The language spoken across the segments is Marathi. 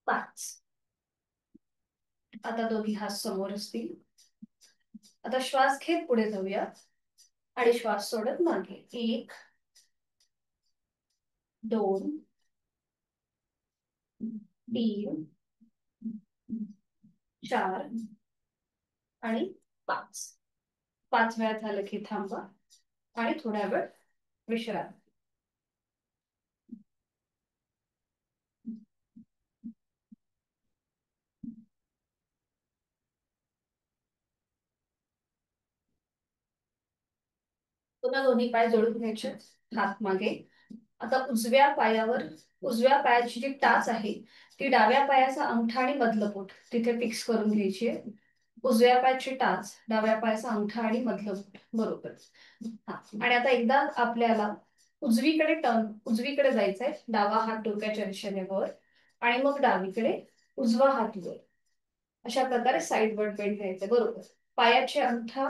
5. आता दोन्ही हात समोर असतील. आता श्वास घेत पुढे जाऊया आणि श्वास सोडत मागे. 1 2 3 4 आणि 5. 5 वेळा झालं की थांबा आणि थोड्या वेळ विश्रांती. पुन्हा दोन्ही पाय जोडून घ्यायचे, हात मागे. आता उजव्या पायाची जी टाच आहे ती डाव्या पायाचा अंगठा आणि मधलं बोट तिथे फिक्स करून घ्यायची आहे. उजव्या पायाची टाच, डाव्या पायाचा अंगठा आणि मधलं बोट. बरोबर. आणि आता एकदा आपल्याला उजवीकडे जायचंय. डावा हात डोक्याच्या दिशेने वर आणि मग डावीकडे उजवा हात वर. अशा प्रकारे साईड वर बेंड घ्यायचे. बरोबर. पायाचे अंगठा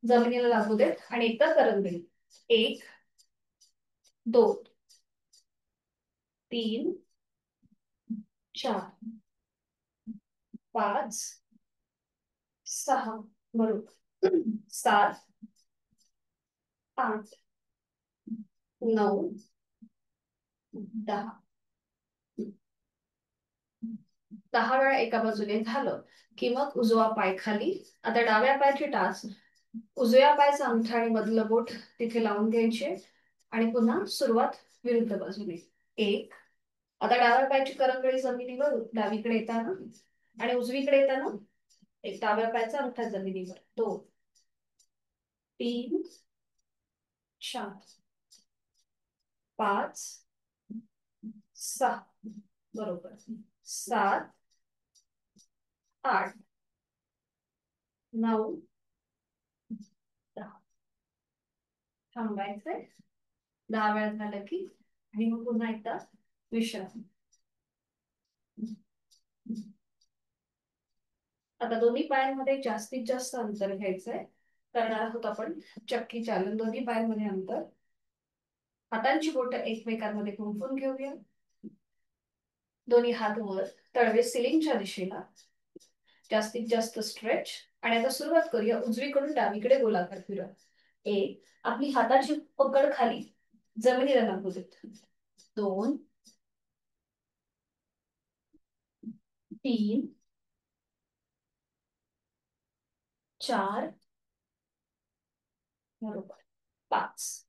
जमिनीला लागू देत आणि एकदा करंगळी. 1 2 3 4 5 6 बरोबर 7 8 9 10. 10 वेळा एका बाजूने झालं की मग उजवा पाय खाली. आता डाव्या पायाची टाच उजव्या पायाचा अंगठा आणि मधलं बोट तिथे लावून घ्यायचे आणि पुन्हा सुरुवात विरुद्ध बाजूने. 1 आता डाव्या पायाची करंगळी जमिनीवर डावीकडे येताना आणि उजवीकडे येताना एक डाव्या पायाचा अंगठा जमिनीवर. 2 3 4 5 6 बरोबर 7 8 9 10. थांबायचंय 10 वेळा झालं की आणि मग पुन्हा एकदा विश्रांती. आता दोन्ही पायांमध्ये जास्तीत जास्त अंतर घ्यायचंय. करणार आहोत आपण चक्की चालन. दोन्ही पायांमध्ये अंतर. हातांची बोटं एकमेकांमध्ये गुंफून घेऊया. दोन्ही हात वर, तळवे सिलिंगच्या दिशेला. जास्तीत जास्त स्ट्रेच. आणि आता सुरुवात करूया उजवीकडून डावीकडे गोलाकार फिरवा. 1 आपली हाताची पकड खाली जमिनीला लागू देत. 2 3 4 बरोबर 5.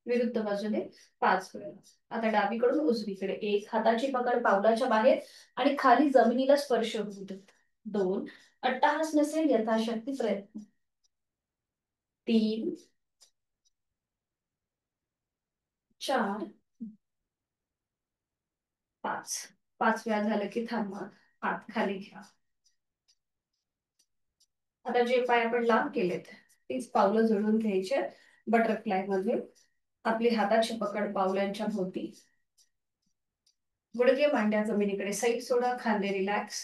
विरुद्ध बाजूने 5 वेळा. आता डावीकडून उजवीकडे. 1 हाताची पकड पावलाच्या बाहेर आणि खाली जमिनीला स्पर्श होऊ देत. 2 अट्टहास नसेल यथाशक्ती प्रयत्न. 3 4 5. 5 वेळा झालं की थांबा. हात खाली घ्या. आता जे पाय आपण लांब केलेत तीच पावलं जोडून घ्यायचे बटरफ्लाय मध्ये. आपली हाताची पकड पावलांच्या भोवती. गुडघे मांड्या जमिनीकडे साईड सोडा. खांदे रिलॅक्स.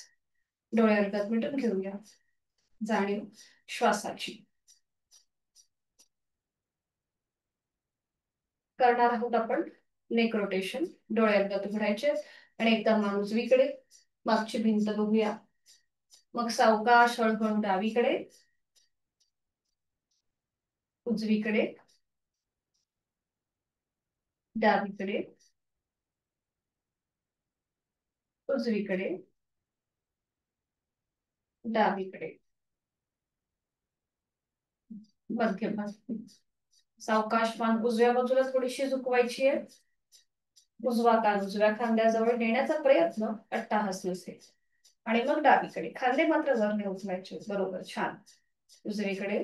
डोळे अलगद मिटून घेऊया. जाणीव श्वासाची. करणार आहोत आपण नेक रोटेशन. डोळे अलगद उघडायचे आणि एकदा मान उजवीकडे. मागची भिंत बघूया. मग सावकाश हळूहळू डावीकडे, उजवीकडे, डावीकडे, उजवीकडे, डावीकडे, मध्यभाग. सावकाश मान उजव्या बाजूला थोडीशी झुकवायची आहे. उजवा कान उजव्या खांद्याजवळ नेण्याचा प्रयत्न अट्टाहास नसेल. आणि मग डावीकडे. खांदे मात्र वर नाही उचलायचे. बरोबर. छान. उजवीकडे,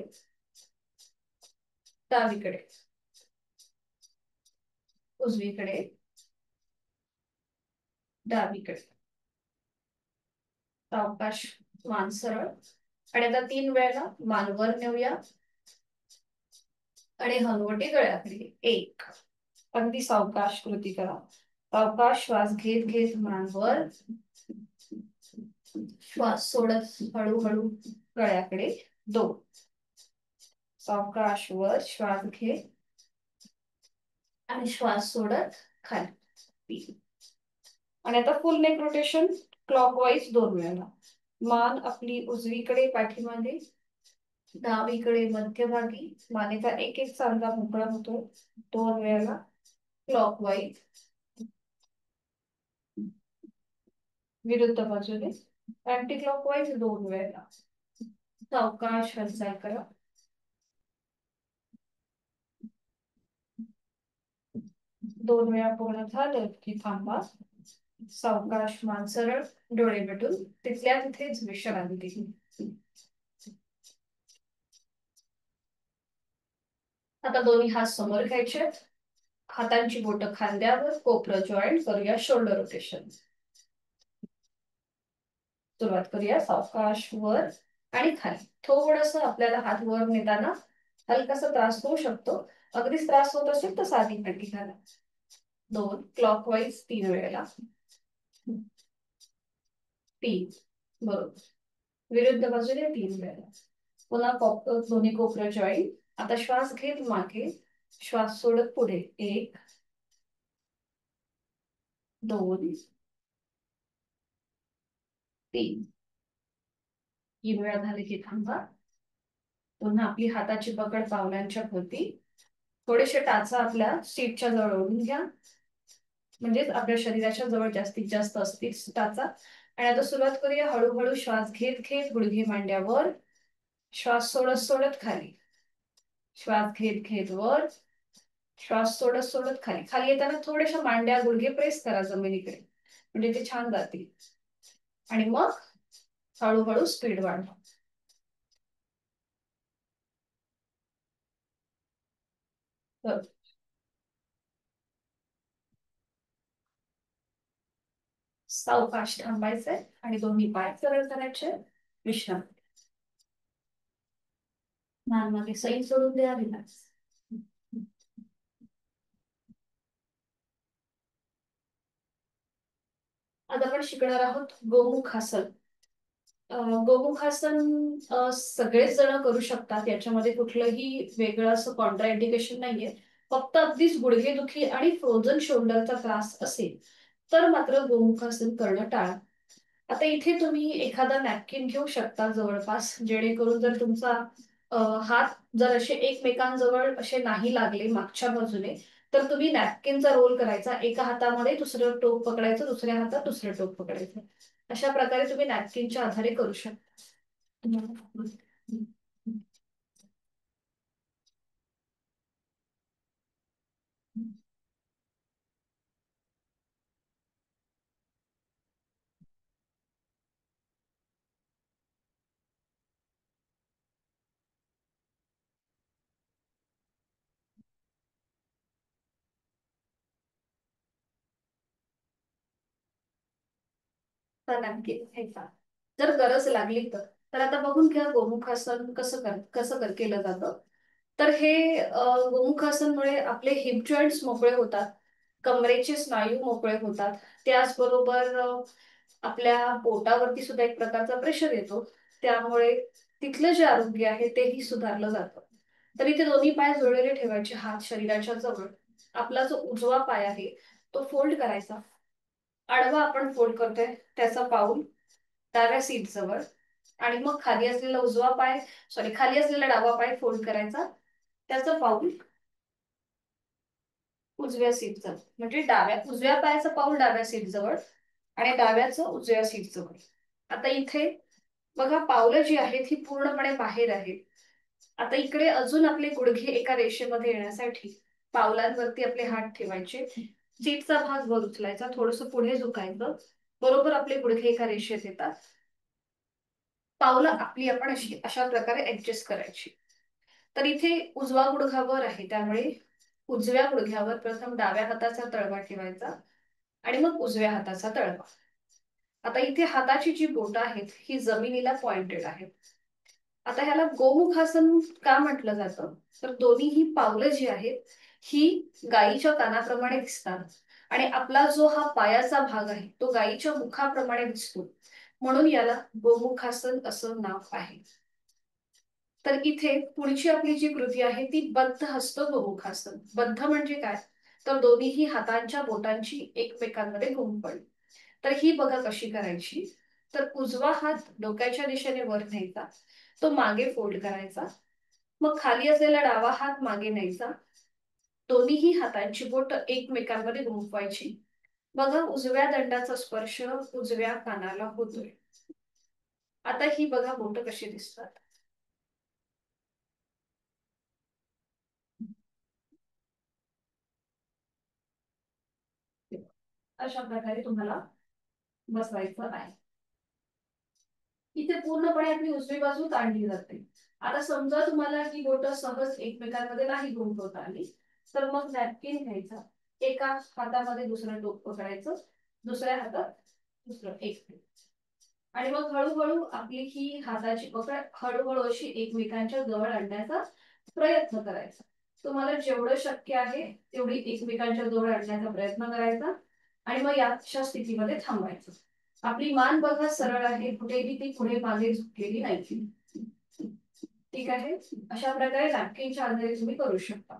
डावीकडे, उजवीकडे, डावीकडे. सावकाश मान सरळ. आणि आता 3 वेळेला मान वर नेऊया आणि हनुवटी गळ्याकडे. 1 अगदी सावकाश कृती करा. सावकाश श्वास घेत घेत मान वर. श्वास सोडत हळूहळू गळ्याकडे. 2 सावकाश वर श्वास घे आणि श्वास सोडत खाली. 3 आणि आता फुल नेक रोटेशन क्लॉकवाईज 2 वेळा. मान आपली उजवीकडे पाठीमागे, डावीकडे मध्यभागी, मानेचा एक एक सांधा मोकळा होतो 2 वेळा क्लॉकवाईज. विरुद्ध बाजूने अँटी क्लॉकवाईज 2 वेळा. सावकाश हालचाल करा. दोन वेळा पूर्ण झालं की थांबा. सावकाश मान सरळ, डोळे मिटून तिथल्या तिथेच विश्रांती. आता दोन्ही हात समोर घ्यायचे, हातांची बोटं खांद्यावर, कोपरं जॉईंट करूया शोल्डर रोटेशन. सुरुवात करूया सावकाश वर आणि खाली. थोडस आपल्याला हात वर नेताना हलकासा त्रास होऊ शकतो. अगदीच त्रास होत असेल तर साधी पट्टी घाला. 2 क्लॉकवाईज 3 वेळेला. 3 बरोबर. विरुद्ध बाजूने 3 वेळेला. पुन्हा दोन्ही कोपरं जॉईंट. आता श्वास घेत मागे, श्वास सोडत पुढे. 1 2 3. 3 वेळा झाले की थांबा. पुन्हा आपली हाताची पकड पावलांच्या भोवती. थोडेसे टाचा आपल्या सीटच्या जवळ ओढून घ्या, म्हणजेच आपल्या शरीराच्या जवळ जास्तीत जास्त असतील टाचा. आणि आता सुरुवात करूया हळूहळू श्वास घेत घेत गुडघे मांड्यावर, श्वास सोडत सोडत खाली. श्वास घेत घेत वर, श्वास सोडत सोडत खाली. खाली येताना थोड्याशा मांड्या गुडघे प्रेस करा जमिनीकडे, म्हणजे ते छान जातील. आणि मग हळूहळू स्पीड वाढवा. सावकाश थांबायचंय आणि दोन्ही पाय सरळ करायचे. विश्रांती. मान मागे सैल सोडून द्या. रिलॅक्स. आता आपण शिकणार आहोत गोमुखासन. गोमुखासन सगळेच जण करू शकतात, याच्यामध्ये कुठलंही वेगळं असं कॉन्ट्रा इंडिकेशन नाहीये. फक्त अगदीच गुडघेदुखी आणि फ्रोझन शोल्डरचा त्रास असेल तर मात्र गोमुखासन करणं टाळा. आता इथे तुम्ही एखादा नॅपकिन घेऊ शकता जवळपास, जेणेकरून जर तुमचा हात जर असे एकमेकांजवळ असे नाही लागले मागच्या बाजूने, तर तुम्ही नॅपकिनचा रोल करायचा. एका हातामध्ये दुसरं टोक पकडायचं, दुसऱ्या हातात दुसरं टोक पकडायचं. अशा प्रकारे तुम्ही नॅपकिनच्या आधारे करू शकता. तर नक्की घ्यायचा. जर गरज लागली तर आता बघून घ्या गोमुखासन कसं केलं जातं. तर हे गोमुखासनमुळे आपले हिप जॉईंट्स मोकळे होतात, कमरेचे स्नायू मोकळे होतात. त्याचबरोबर आपल्या पोटावरती सुद्धा एक प्रकारचा प्रेशर येतो, त्यामुळे तिथलं जे आरोग्य आहे तेही सुधारलं जातं. तर इथे दोन्ही पाय जोडलेले ठेवायचे, हात शरीराच्या जवळ. आपला जो उजवा पाय आहे तो फोल्ड करायचा. आडवा आपण फोल्ड करतोय त्याचा पाऊल डाव्या सीट जवळ. आणि मग खाली असलेला डावा पाय फोल्ड करायचा, त्याचं पाऊल उजव्या सीट जवळ. म्हणजे उजव्या पायाचं पाऊल डाव्या सीट जवळ आणि डाव्याचं उजव्या सीट जवळ. आता इथे बघा, पावलं जी आहेत ही पूर्णपणे बाहेर आहेत. आता इकडे अजून आपले गुडघे एका रेषेमध्ये येण्यासाठी पावलांवरती आपले हात ठेवायचे. सीटचा भाग वर उचलायचा, थोडस पुढे झुकायचं. बरोबर आपले गुडघे एका रेषेत येतात. पावलं आपली आपण अशा प्रकारे ऍडजस्ट करायची. तर इथे उजवा गुडघा वर आहे, त्यामुळे उजव्या गुडघ्यावर प्रथम डाव्या हाताचा तळवा ठेवायचा आणि मग उजव्या हाताचा तळवा. आता इथे हाताची जी बोटं आहेत ही जमिनीला पॉइंटेड आहेत. आता ह्याला गोमुखासन का म्हटलं जातं, तर दोन्ही पावलं जी आहेत ही गायीच्या कानाप्रमाणे दिसतात आणि आपला जो हा पायाचा भाग आहे तो गायीच्या मुखाप्रमाणे दिसतो, म्हणून याला गोमुखासन असं नाव आहे. तर इथे पुढची आपली जी कृती आहे ती बद्ध हस्त गोमुखासन. बद्ध म्हणजे काय, तर दोन्हीही हातांच्या बोटांची एकमेकांमध्ये गुंफण. तर ही बघा कशी करायची. तर उजवा हात डोक्याच्या दिशेने वर न्यायचा, तो मागे फोल्ड करायचा. मग खाली असलेला डावा हात मागे न्यायचा, दोन्हीही हातांची बोट एकमेकांमध्ये गुंफवायची. बघा उजव्या दंडाचा स्पर्श उजव्या कानाला होतोय. आता ही बघा बोट कशी दिसतात. अशा प्रकारे तुम्हाला बसवायचं आहे. इथे पूर्णपणे आपली उजवी बाजू ताणली जाते. आता समजा तुम्हाला ही बोट सहज एकमेकांमध्ये नाही गुंफवता आली, तर मग नॅपकिन घ्यायचा, एका हातामध्ये दुसरं टोक पकडायचं, दुसऱ्या हातात दुसरं एक, आणि मग हळूहळू आपली ही हाताची पकड हळूहळू अशी एकमेकांच्या जवळ आणण्याचा प्रयत्न करायचा. तुम्हाला जेवढं शक्य आहे तेवढी एकमेकांच्या जवळ आणण्याचा प्रयत्न करायचा आणि मग याच्या स्थितीमध्ये थांबायचं. आपली मान बघा सरळ आहे, कुठेही ती पुढे मागे झुकलेली नाही. ठीक आहे. अशा प्रकारे नॅपकिनच्या आधारे तुम्ही करू शकता.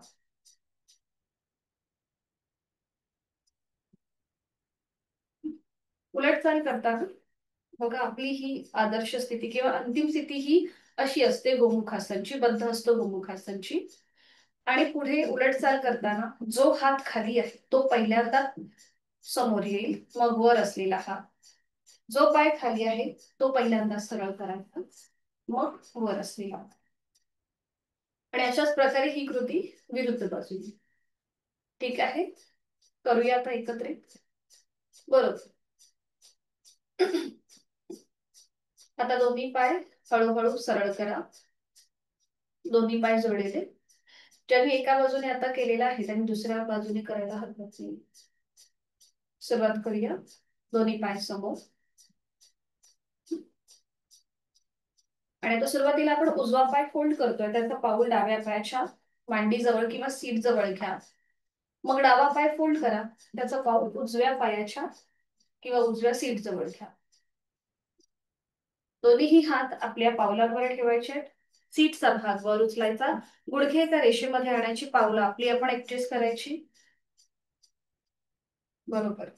उलटचाल करताना बघा आपली ही आदर्श स्थिती किंवा अंतिम स्थिती ही अशी असते गोमुखासनची, बद्धहस्त गोमुखासनची. आणि पुढे उलटचाल करताना जो हात खाली आहे तो पहिल्यांदा समोर येईल, मग वर असलेला हात. जो पाय खाली आहे तो पहिल्यांदा सरळ करायचा, मग वर असलेला. आणि अशाच प्रकारे ही कृती विरुद्ध बाजूने. ठीक आहे. करूया आता एकत्रित. बरोबर. आता दोन्ही पाय हळूहळू सरळ करा, दोन्ही पाय जोडलेले. ज्यांनी एका बाजूने आता केलेला आहे त्यांनी दुसऱ्या बाजूने करायला हरकत नाही. सुरुवात करूया. दोन्ही पाय समोर, आणि आता सुरुवातीला आपण उजवा पाय फोल्ड करतोय, त्याचा पाऊल डाव्या पायाच्या मांडीजवळ किंवा सीट जवळ घ्या. मग डावा पाय फोल्ड करा, त्याचा पाऊल उजव्या पायाच्या किंवा उजव्या सीट जवळ घ्या. दोन्हीही हात आपल्या पावलांवर ठेवायचे. सीटचा भाग वर उचलायचा, गुडघे एका रेषेमध्ये आणायची, पावलं आपली आपण ऍडजस्ट करायची. बरोबर.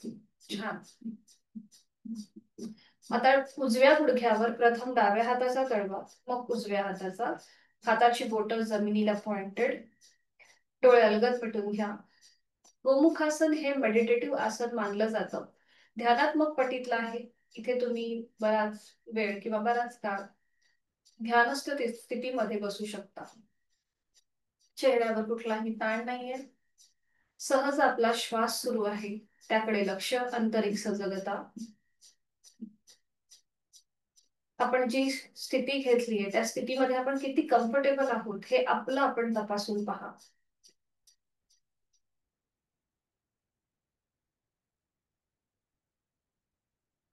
छान. आता उजव्या गुडघ्यावर प्रथम डाव्या हाताचा तळवा, मग उजव्या हाताचा. हाताची बोट जमिनीला पॉइंटेड, डोळे अलगद मिटून घ्या. गोमुखासन हे मेडिटेटिव्ह आसन मानलं जातं, ध्यानात्मक पटीतलं आहे. इथे तुम्ही बराच वेळ किंवा बराच काळ ध्यानस्थ स्थितीमध्ये बसू शकता. चेहऱ्यावर कुठलाही ताण नाहीये, सहज आपला श्वास सुरू आहे, त्याकडे लक्ष, अंतरिक सजगता. आपण जी स्थिती घेतलीये त्या स्थितीमध्ये आपण किती कम्फर्टेबल आहोत हे आपलं आपण तपासून पहा.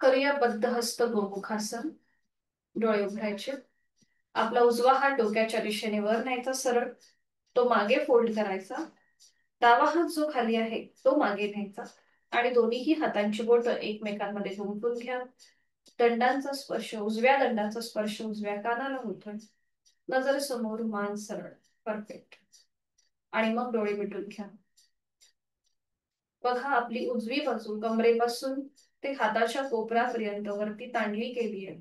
करूया बद्धहस्त गोमुखासन. डोळे उघडायचे. आपला उजवा हात डोक्याच्या दिशेने वर न्यायचा सरळ, तो मागे फोल्ड करायचा. डावा हात जो खाली आहे तो मागे न्यायचा आणि दोन्हीही हातांची बोट एकमेकांमध्ये गुंफून घ्या. दंडांचा स्पर्श, उजव्या दंडाचा स्पर्श उजव्या कानाला होतोय. नजर समोर, मान सरळ. परफेक्ट. आणि मग डोळे मिटून घ्या. बघा आपली उजवी बाजू कमरेपासून ते हाताच्या कोपऱ्यापर्यंत वरती ताणली गेली आहे.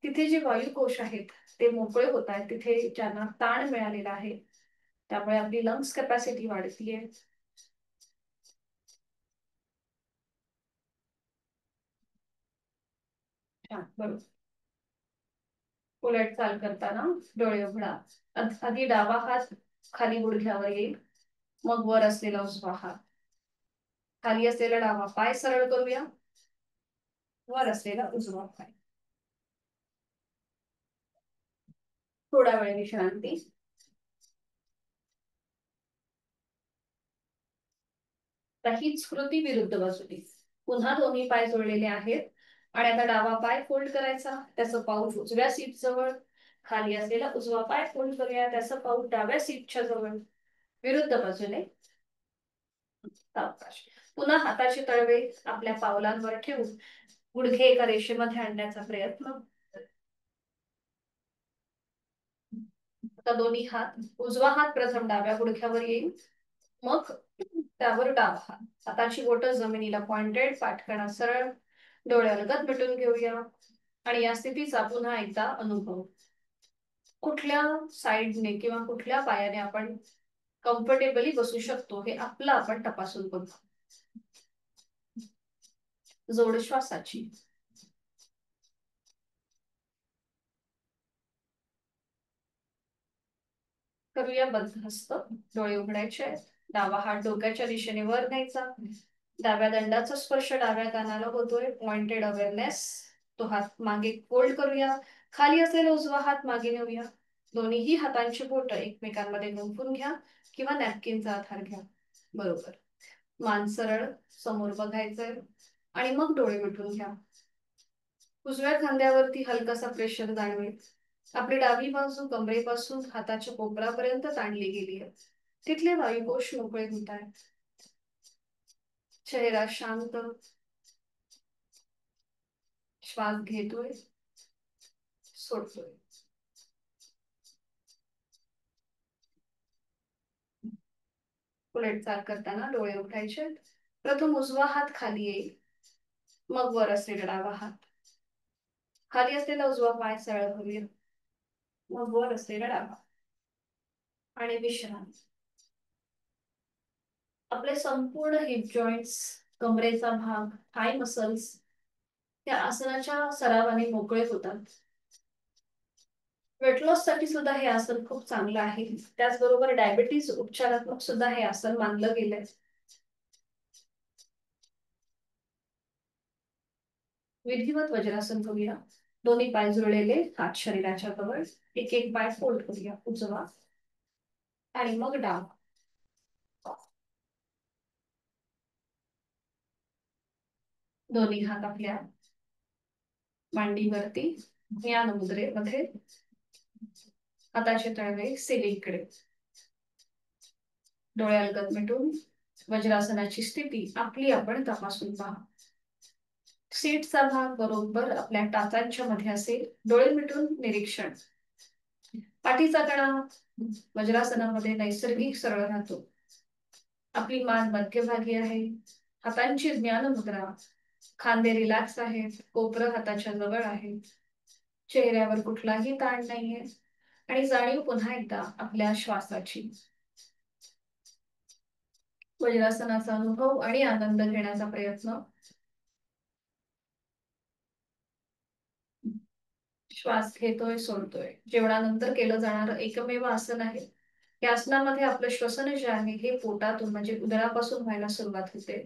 तिथे जे वायुकोश आहेत ते मोकळे होत आहेत, तिथे ज्यांना ताण मिळालेला आहे त्यामुळे आपली लंग्स कॅपॅसिटी वाढतीये. बरोबर. उलट चाल करताना डोळे उघडा. आधी डावा हात खाली गुडघ्यावर येईल, मग वर असलेला उजवा हात. खाली असलेला डावा पाय सरळ करूया, वर असलेला उजवा पाय. थोडा वेळ विश्रांती. हीच कृती विरुद्ध बाजूने. पुन्हा दोन्ही पाय जोडलेले आहेत आणि आता डावा पाय फोल्ड करायचा, त्याचं पाऊल उजव्या सीट जवळ. खाली असलेला उजवा पाय फोल्ड करूया, त्याचं पाऊल डाव्या सीटच्या जवळ. विरुद्ध बाजूने सावकाश. पुन्हा हाताचे तळवे आपल्या पावलांवर ठेवून गुडघे एका रेषेमध्ये आणण्याचा प्रयत्न. आता दोन्ही हात, उजवा हात प्रथम डाव्या गुडघ्यावर येईल, मग त्यावर डावा हात. हाताची बोट जमिनीला पॉइंटेड, पाठकणा सरळ. डोळे अलगद मिटून घेऊया आणि या स्थितीचा पुन्हा एकदा अनुभव. कुठल्या साईडने किंवा कुठल्या पायाने आपण कम्फर्टेबली बसू शकतो हे आपलं आपण तपासून बघू. जोड श्वासाची. करूया बद्धहस्त. डोळे उघडायचे आहेत. डावा हात डोक्याच्या दिशेने वर न्यायचा. डाव्या दंडाचा स्पर्श डाव्या कानाला होतोय. Pointed awareness. तो हात मागे फोल्ड करूया. खाली असलेला उजवा हात मागे नेऊया. दोन्हीही हातांची बोटं एकमेकांमध्ये गुंफून घ्या किंवा नॅपकिनचा आधार घ्या. बरोबर. मान सरळ समोर बघायचंय आणि मग डोळे मिटून घ्या. उजव्या खांद्यावरती हलकासा प्रेशर जाणवेल. आपली डावी बाजू कमरेपासून हाताच्या कोपरापर्यंत ताणली गेली आहे. तिथले वायुकोश मोकळे होत आहेत. चेहरा शांत. श्वास घेतोय, सोडतोय. उलट चाल करताना डोळे उघडायचे. प्रथम उजवा हात खाली येईल, मग वर असलेला डावा हात. खाली असलेला उजवा पाय सरळ करूया, मग वर असलेला डावा. आणि विश्रांती. आपले संपूर्ण हिप जॉईंट्स, कमरेचा भाग, थाय मसल्स त्या आसनाच्या सरावाने मोकळे होतात. वेट लॉस साठी सुद्धा हे आसन खूप चांगलं आहे. त्याचबरोबर डायबिटीज उपचारात्मक सुद्धा हे आसन मानलं गेलंय. विधिवत वज्रासन करूया. दोन्ही पाय जुळलेले, हात शरीराच्या जवळ. एक एक पाय फोल्ड करूया. उजवा आणि मग डावा. दोन्ही हात आपल्या मांडीवरती ज्ञान मुद्रेमध्ये. हाताचे तळवे सिलिंगकडे. डोळे अलगद मिटून वज्रासनाची स्थिती आपली आपण तपासून पहा. सीटचा भाग बरोबर आपल्या टाचांच्या मध्ये असेल. डोळे मिटून निरीक्षण. पाठीचा कणा वज्रासनामध्ये नैसर्गिक सरळ राहतो. आपली मान मध्यभागी आहे. हातांची ज्ञान मुद्रा. खांदे रिलॅक्स आहेत. कोपरं हाताच्या जवळ आहे. चेहऱ्यावर कुठलाही ताण नाहीये. आणि जाणीव पुन्हा एकदा आपल्या श्वासाची. वज्रासनाचा अनुभव आणि आनंद घेण्याचा प्रयत्न. श्वास घेतोय, सोडतोय. जेवणानंतर केलं जाणारं एकमेव आसन आहे. या आसनामध्ये आपलं श्वसन जे आहे हे पोटातून म्हणजे उदरापासून व्हायला सुरुवात होते.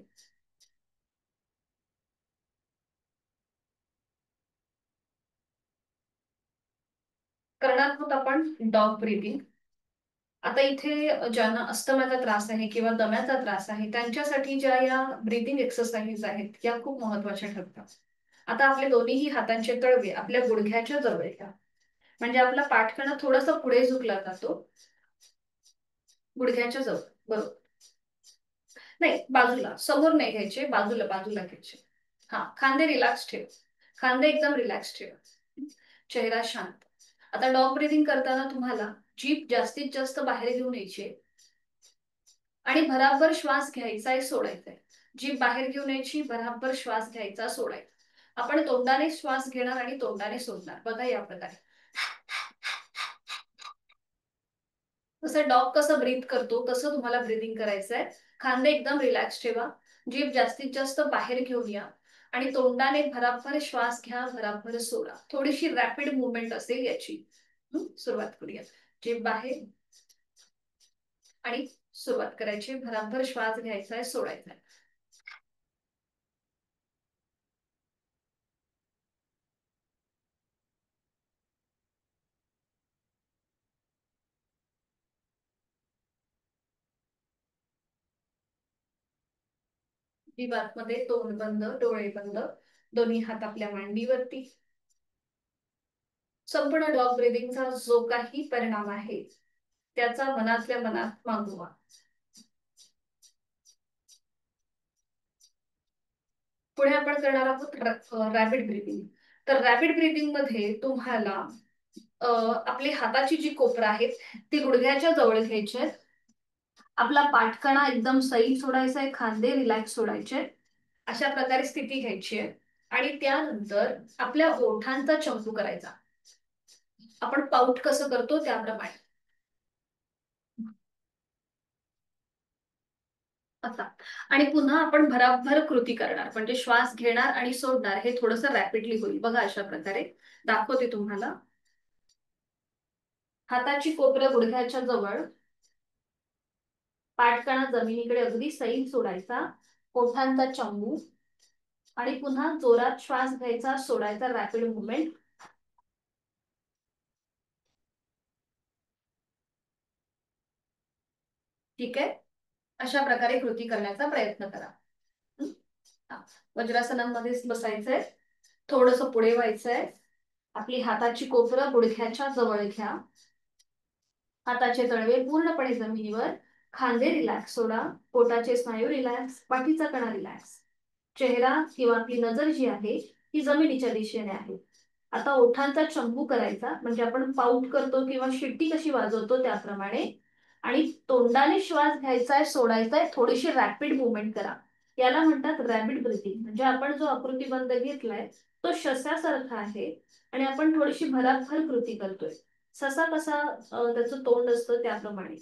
करणार आहोत आपण डॉग ब्रीदिंग. आता इथे ज्यांना अस्थमाचा त्रास आहे किंवा दम्याचा त्रास आहे त्यांच्यासाठी ज्या या ब्रीदिंग एक्सरसाइज आहेत या खूप महत्वाच्या ठरतात. आता आपले दोन्हीही हातांचे तळवे आपल्या गुडघ्याच्या जवळ घ्या. म्हणजे आपला पाठकणा थोडासा पुढे झुकला जातो. गुडघ्याच्या जवळ. बरोबर. नाही, बाजूला. समोर नाही घ्यायचे, बाजूला बाजूला घ्यायचे. हा, खांदे रिलॅक्स ठेव. खांदे एकदम रिलॅक्स ठेव. चेहरा शांत. आता डॉग ब्रीदिंग करताना तुम्हाला जीभ जास्तीत जास्त बाहेर घेऊन यायची आणि भराभर श्वास घ्यायचा आहे, सोडायचा आहे. जीभ बाहेर घेऊन यायची, भराभर श्वास घ्यायचा, सोडायचा. आपण तोंडाने श्वास घेणार आणि तोंडाने सोडणार. बघा या प्रकारे. तसं डॉग कसं ब्रीथ करतो तसं तुम्हाला ब्रीदिंग करायचंय. खांदे एकदम रिलॅक्स ठेवा. जीभ जास्तीत जास्त बाहेर घेऊन या आणि तोंडाने भराभर श्वास घ्या, भराभर सोडा. थोडीशी रॅपिड मुवमेंट असेल याची. सुरुवात करूया. जीभ बाहेर आणि सुरुवात करायची. भराभर श्वास घ्यायचा आहे, सोडायचा आहे. जीभ आतमध्ये, तोंड बंद, डोळे बंद. दोन्ही हात आपल्या मांडीवरती. संपूर्ण डॉग ब्रीदिंगचा जो काही परिणाम आहे त्याचा मनातल्या मनात मागोवा. पुढे आपण करणार आहोत रॅपिड ब्रीदिंग. तर रॅपिड ब्रीदिंग मध्ये तुम्हाला आपली हाताची जी कोपरं आहेत ती गुडघ्याच्या जवळ घ्यायची आहेत. आपला पाठकणा एकदम सैल सोडायचा आहे. खांदे रिलॅक्स सोडायचे. अशा प्रकारे स्थिती घ्यायची आहे. आणि त्यानंतर आपल्या ओठांचा चंपू करायचा. आपण पाऊट कसं करतो त्याप्रमाणे. आता आणि पुन्हा आपण भराभर कृती करणार, म्हणजे श्वास घेणार आणि सोडणार, हे थोडस रॅपिडली होईल बघा. अशा प्रकारे दाखवते तुम्हाला. हाताची कोपरं गुडघ्याच्या जवळ, पाठकणा जमिनीकडे अगदी सैल सोडायचा, ओठांचा चंबू आणि पुन्हा जोरात श्वास घ्यायचा, सोडायचा, रॅपिड मुवमेंट. ठीक आहे. अशा प्रकारे कृती करण्याचा प्रयत्न करा. हं? हा. वज्रासनामध्येच बसायचंय, थोडस पुढे व्हायचंय, आपली हाताची कोपरं गुडघ्याच्या जवळ घ्या, हाताचे तळवे पूर्णपणे जमिनीवर, खांदे रिलॅक्स सोडा, पोटाचे स्नायू रिलॅक्स, पाठीचा कणा रिलॅक्स, चेहरा किंवा आपली नजर जी आहे ती जमिनीच्या दिशेने आहे. आता ओठांचा चंबू करायचा, म्हणजे आपण पाऊट करतो किंवा शिट्टी कशी वाजवतो त्याप्रमाणे, आणि तोंडाने श्वास घ्यायचाय, सोडायचाय, थोडीशी रॅपिड मुवमेंट करा. याला म्हणतात रॅपिड ब्रिथिंग. म्हणजे आपण जो आकृतीबंध घेतलाय तो सश्यासारखा आहे आणि आपण थोडीशी भराभर कृती करतोय. ससा कसा त्याचं तोंड असतं त्याप्रमाणे.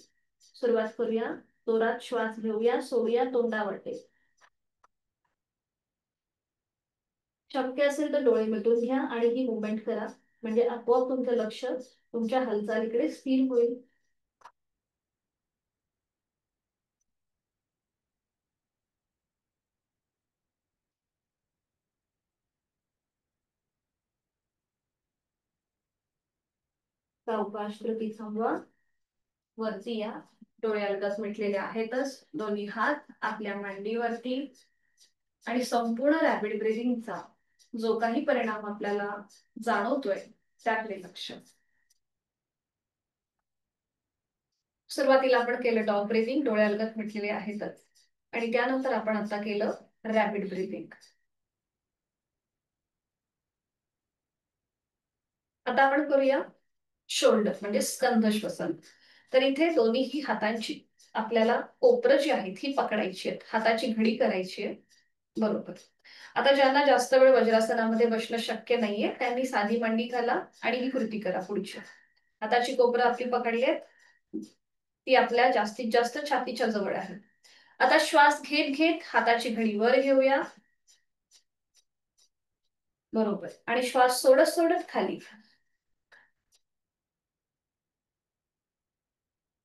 सुरुवात करूया. जोरात श्वास घेऊया, सोडूया तोंडावाटे. शक्य असेल तर डोळे मिटून घ्या आणि ही मुवमेंट करा, म्हणजे आपोआप तुमचं लक्ष तुमच्या हालचालीकडे स्थिर होईल. सावकाश कृती थांबवा. वरती या. डोळे अलगद मिटलेले आहेतच, दोन्ही हात आपल्या मांडीवरती, आणि संपूर्ण रॅपिड ब्रिदिंगचा जो काही परिणाम आपल्याला जाणवतोय त्याकडे लक्ष. सुरुवातीला आपण केलं डॉग ब्रिदिंग, डोळे अलगद मिटलेले आहेतच, आणि त्यानंतर आपण आता केलं रॅपिड ब्रिदिंग. आता आपण करूया शोल्डर, म्हणजे स्कंध श्वसन. तर इथे दोन्हीही हातांची आपल्याला कोपरं जी आहेत ही पकडायची आहेत, हाताची घडी करायची आहे. बरोबर. आता ज्यांना जास्त वेळ वज्रासनामध्ये बसणं शक्य नाहीये त्यांनी साधी मांडी घाला आणि ही कृती करा पुढची. हाताची कोपरं आपली पकडली आहेत, ती आपल्या जास्तीत जास्त छातीच्या जवळ आहे. आता श्वास घेत घेत हाताची घडी वर घेऊया. बरोबर. आणि श्वास सोडत सोडत खाली.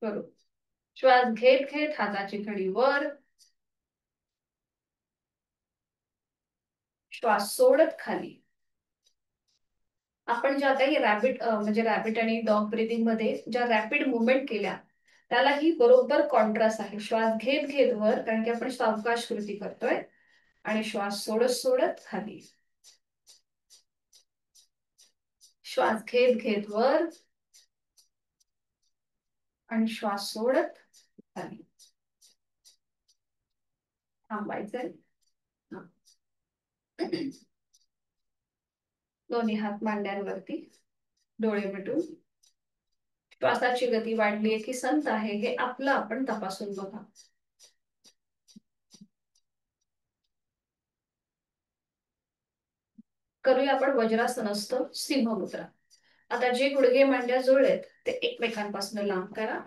बरोबर. श्वास घेत घेत हाताची घडी वर, श्वास सोडत खाली. आपण ज्या काही रॅबिट म्हणजे रॅबिट आणि डॉग ब्रिदिंग मध्ये ज्या रॅपिड मुवमेंट केल्या त्याला ही बरोबर कॉन्ट्रास्ट आहे. श्वास घेत घेत वर, कारण की आपण सावकाश कृती करतोय, आणि श्वास सोडत सोडत खाली. श्वास घेत घेत वर आणि श्वास सोडत खाली. थांबायचंय. दोन्ही हात मांड्यांवरती, डोळे मिटून. श्वासाची गती वाढली आहे की संत आहे हे आपलं आपण तपासून बघा. करूया आपण वज्रासनस्थ सिंहमुद्रा. आता जे गुडघे मांड्या जुळलेत ते एकमेकांपासून लांब करा.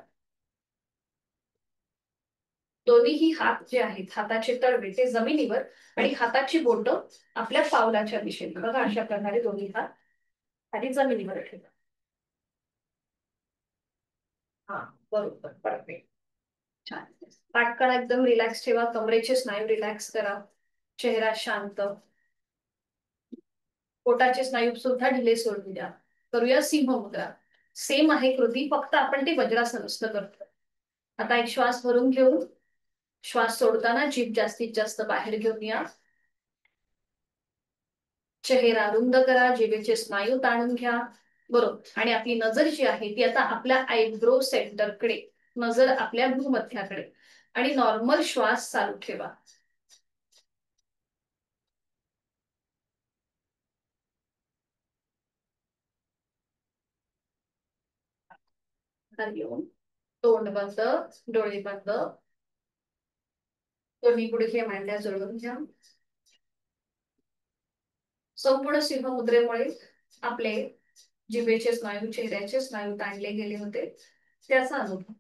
दोन्हीही हात जे आहेत, हाताचे तळवे ते जमिनीवर, आणि हाताची बोट आपल्या पावलाच्या दिशेने बघा. अशा प्रकारे दोन्ही हात खाली जमिनीवर ठेवा. हा, बरोबर, परफेक्ट, छान. पाठकळा एकदम रिलॅक्स ठेवा, कमरेचे स्नायू रिलॅक्स करा, चेहरा शांत, पोटाचे स्नायू सुद्धा ढिले सोडून द्या. करूया सिंहमुद्रा. सेम आहे कृती, फक्त आपण ते वज्रासनस्थ करतो. आता एक श्वास भरून घेऊ. श्वास सोडताना जीभ जास्तीत जास्त बाहेर घेऊन या. चेहरा रुंद करा, जिभेचे स्नायू ताणून घ्या. बरोबर. आणि आपली नजर जी आहे ती आता आपल्या आयब्रो सेंटरकडे, नजर आपल्या भूमध्याकडे, आणि नॉर्मल श्वास चालू ठेवा. येऊन तोंड बंद, डोळे बंद, दोन्ही गुडघे मांड्या जुळवून घ्या. संपूर्ण सिंहमुद्रेमुळे आपले जिभेचे स्नायू, चेहऱ्याचे स्नायू ताणले गेले होते, त्याचा अनुभव.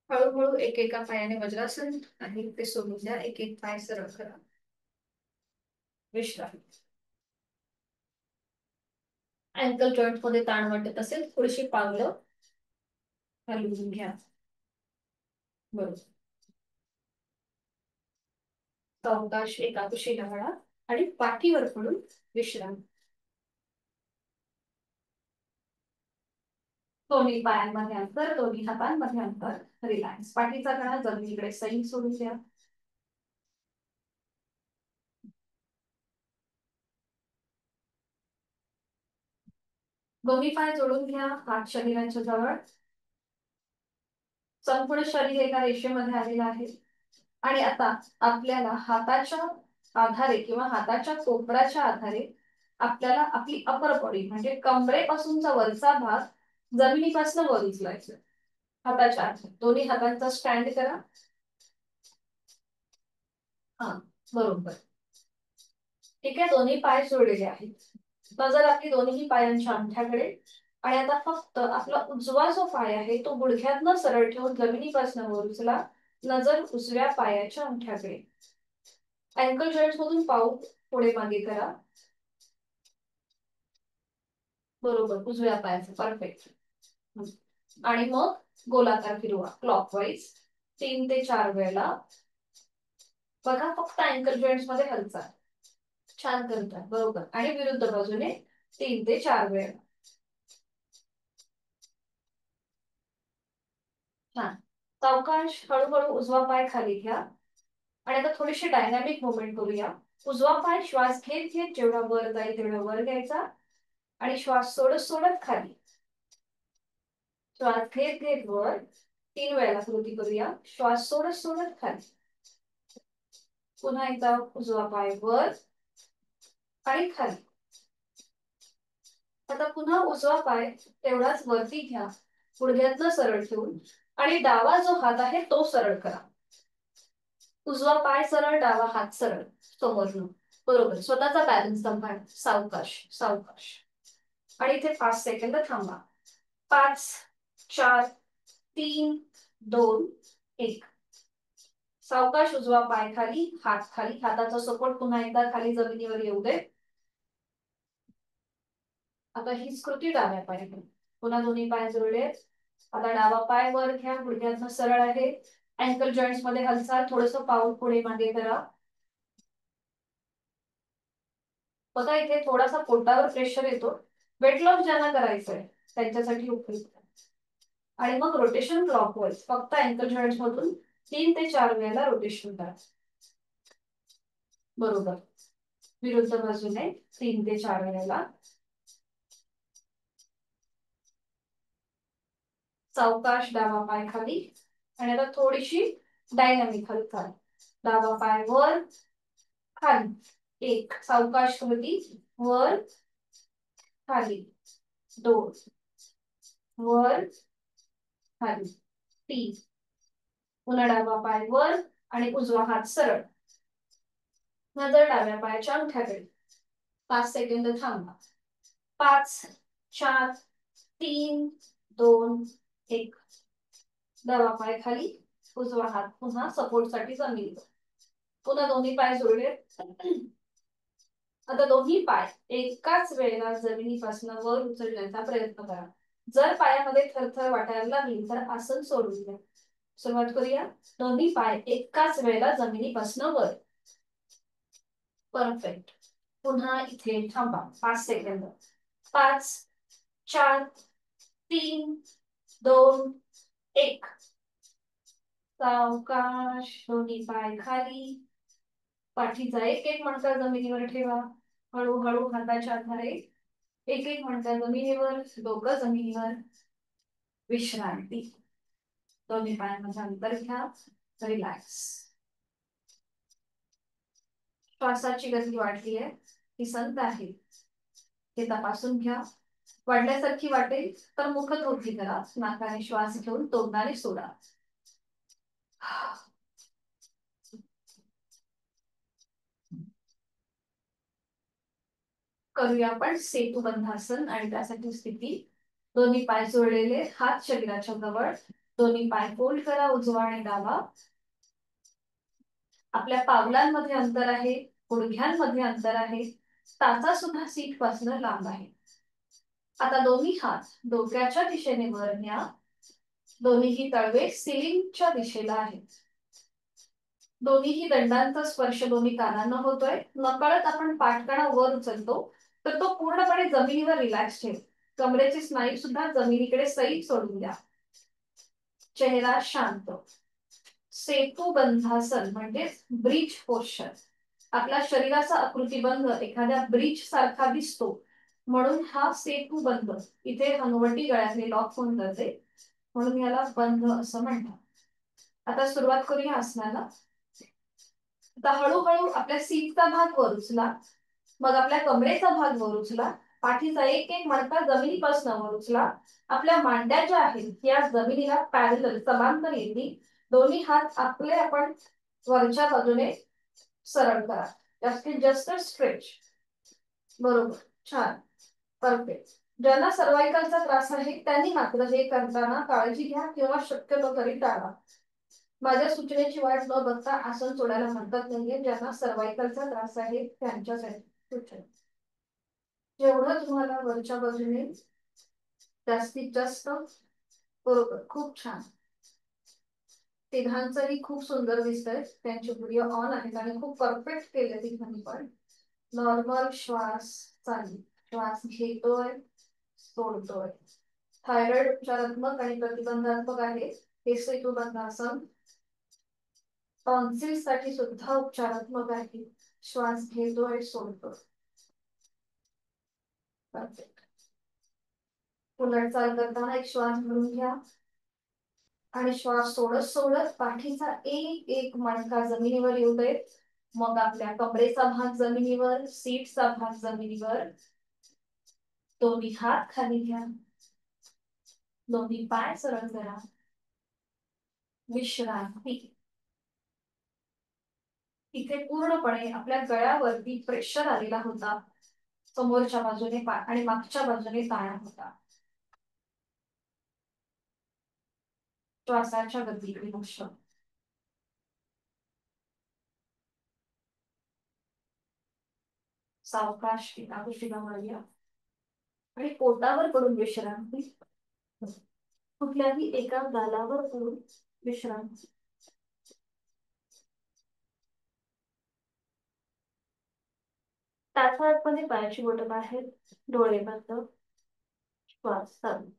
हळूहळू एकेका पायाने वज्रासन आहे ते सोडून द्या. एक एक पाय सरळ करा. विश्रांती. अँकल जॉईंट मध्ये ताण वाटत असेल, थोडीशी पावलं हलवून घ्या. बरोबर. सावकाश एका कुशीला वळा आणि पाठीवर पडून विश्राम. दोन्ही पायांमध्ये अंतर, दोन्ही हातांमध्ये अंतर. रिलॅक्स. पाठीचा कणा जमिनीकडे सैल सोडून द्या. दोन्ही पाय जोडून घ्या. हात शरीराच्या जवळ. संपूर्ण शरीर एका रेषेमध्ये आलेलं आहे. आणि आता आपल्याला हाताच्या आधारे किंवा हाताच्या कोपराच्या आधारे आपल्याला आपली अपर बॉडी म्हणजे कमरेपासूनचा वरचा भाग जमिनीपासून वर उचलायचा. हाताच्या आधारे दोन्ही हातांचा स्टँड करा. हा, बरोबर. ठीक आहे. दोन्ही पाय जोडलेले आहेत. नजर आपली दोन्ही पायांच्या अंगठ्याकडे. आणि आता फक्त आपला उजवा जो पाय आहे तो गुडघ्यातनं सरळ ठेवून जमिनीपासून वर उचला. नजर उजव्या पायाच्या अंगठ्याकडे. अँकल जॉईंट मधून पाऊल पुढे मागे करा. बरोबर, उजव्या पायाचं. परफेक्ट. आणि मग गोलाकार फिरवा क्लॉकवाईज 3 ते 4 वेळेला. बघा फक्त अँकल जॉईंट्स मध्ये हालचाल. छान करतात. बरोबर. आणि विरुद्ध बाजूने 3 ते 4 वेळेला. छान. सावकाश हळूहळू उजवा पाय खाली घ्या. आणि आता थोडीशी डायनॅमिक मुवमेंट करूया. उजवा पाय श्वास घेत घेत जेवढा वर जाईल तेवढा वर घ्यायचा आणि श्वास सोडत सोडत खाली. श्वास घेत घेत वर 3 वेळेला कृती करूया. श्वास सोडत सोडत खाली. पुन्हा एकदा उजवा पाय वर आणि खाली. आता पुन्हा उजवा पाय तेवढाच वरती घ्या, गुडघ्यातनं सरळ ठेवून. आणि डावा जो हात आहे तो सरळ करा. उजवा पाय सरळ, डावा हात सरळ समोरनं. बरोबर. स्वतःचा बॅलन्स सांभाळ. सावकाश सावकाश. आणि इथे 5 सेकंद थांबा. 5 4 3 2 1. सावकाश उजवा पाय खाली, हात खाली. हाताचा सपोर्ट पुन्हा एकदा खाली जमिनीवर येऊ दे. आता हीच कृती डाव्या पायाने. पुन्हा दोन्ही पाय जोडले. आता डावा पाय वर घ्या, गुडघ्यातनं सरळ आहे. अँकल जॉईंट्स मध्ये हालचाल. थोडंसं पाऊल पुढे मागे करा. बघा इथे थोडासा पोटावर प्रेशर येतो. वेट लॉस ज्यांना करायचंय त्यांच्यासाठी उपयुक्त. आणि मग रोटेशन क्लॉकवाईज. फक्त अँकल जॉईंट्स मधून 3 ते 4 वेळेला रोटेशन करा. बरोबर. विरुद्ध बाजूने 3 ते 4 वेळेला. सावकाश डावा पाय खाली. आणि आता थोडीशी डायनॅमिक हालचाल. डावा पाय वर खाली. 1. सावकाश कृती. वर खाली. 2. वर खाली. 3. पुन्हा डावा पाय वर आणि उजवा हात सरळ. नजर डाव्या पायाच्या अंगठ्याकडे. 5 सेकंद थांबा. 5 4 3 2 1. डावा पाय खाली, उजवा हात पुन्हा सपोर्ट साठी जमिनीवर. पुन्हा दोन्ही पाय जोडले. आता दोन्ही पाय एकाच वेळेला जमिनीपासून वर उचलण्याचा प्रयत्न करा. जर पायामध्ये थरथर वाटायला लागली तर आसन सोडून द्या. सुरुवात करूया. दोन्ही पाय एकाच वेळेला जमिनीपासून वर. परफेक्ट. पुन्हा इथे थांबा 5 सेकंद. 5 4 3 2 1. सावकाश दोन्ही पाय खाली. पाठीचा एक एक मणका जमिनीवर ठेवा. हळूहळू हाताच्या आधारे एक एक मणका जमिनीवर, डोकं जमिनीवर. विश्रांती. दोन्ही पायांमध्ये अंतर घ्या. रिलॅक्स. श्वासाची गती वाढली आहे, ही संत आहे, हे तपासून घ्या. वाढल्यासारखी वाटेल तर मुखधोती करा. नाकाने श्वास घेऊन तोंडाने सोडा. करूया आपण सेतू बंधासन आणि त्यासाठी स्थिती दोन्ही पाय जोडलेले, हात शरीराच्या जवळ, दोन्ही पाय फोल्ड करा उजवा आणि डावा. आपल्या पावलांमध्ये अंतर आहे, गुडघ्यांमध्ये अंतर आहे, टाचा सुद्धा सीट पासून लांब आहे. आता दोन्ही हात डोक्याच्या दिशेने वर न्या. दोन्हीही तळवे सिलिंगच्या दिशेला आहेत. दोन्हीही दंडांचा स्पर्श दोन्ही कानांना होतोय. नकळत आपण पाठकणा वर उचलतो तर तो पूर्णपणे जमिनीवर रिलॅक्स ठेव. कमरेची स्नायू सुद्धा जमिनीकडे सैल सोडून द्या. चेहरा शांत. सेतू बंधासन म्हणजे ब्रिज पोश्चर. आपल्या शरीराचा आकृतिबंध एखाद्या ब्रिज सारखा दिसतो म्हणून हा सेतू बंध. इथे हनुवटी गळ्यातले लॉक होऊन जाते म्हणून याला बंध असं म्हणतात. आता सुरुवात करूया आसनाला. आता हळूहळू आपल्या सीटचा भाग वर उचला, मग आपल्या कमरेचा भाग वर उचला, पाठीचा एक एक मणका जमिनीपासून वर उचला. आपल्या मांड्या ज्या आहेत या जमिनीला पॅरलल समांतर येतील. दोन्ही हात आपले आपण वरच्या बाजूने सरळ करा. जास्तीत जास्त स्ट्रेच. बरोबर, छान, परफेक्ट. ज्यांना सर्वायकलचा त्रास आहे त्यांनी मात्र हे करताना काळजी घ्या किंवा शक्यतो तरी टाळा. माझ्या सूचनेची वाट न बघता आसन सोडायला म्हणतात नाहीये. ज्यांना सर्वायकलचा त्रास आहे त्यांच्यासाठी सूचना. जेवढं तुम्हाला वरच्या बाजूने जास्तीत जास्त. बरोबर, खूप छान. तिघांचंही खूप सुंदर दिसतंय. त्यांचे व्हिडिओ ऑन आहेत आणि खूप परफेक्ट केले तिघांनी पण. नॉर्मल श्वास चालू. श्वास घेतोय, सोडतोय. थायरॉइड उपचारात्मक आणि प्रतिबंधात्मक आहे हे सेतू बंधासन. टॉन्सिल साठी सुद्धा उपचारात्मक आहे. श्वास घेतोय, सोडतोय. परफेक्ट. उलट चाल करताना एक श्वास भरून घ्या आणि श्वास सोडत सोडत पाठीचा एक एक मणका जमिनीवर येऊ देत. मग आपल्या कमरेचा भाग जमिनीवर, सीटचा भाग जमिनीवर. दोन्ही हात खाली घ्या, दोन्ही पाय सरळ करा. विश्रांती. इथे पूर्णपणे आपल्या गळ्यावरती प्रेशर आलेला होता. समोरच्या बाजूने आणि मागच्या बाजूने ताण होता. श्वासाच्या गतीकडे लक्ष. सावकाश गोष्टीला वळूया आणि पोटावर पडून विश्रांती. कुठल्याही एका गालावर पडून विश्रांती. टाचामध्ये पायाची बोटं बाहेर, डोळे बंद, श्वास चालू.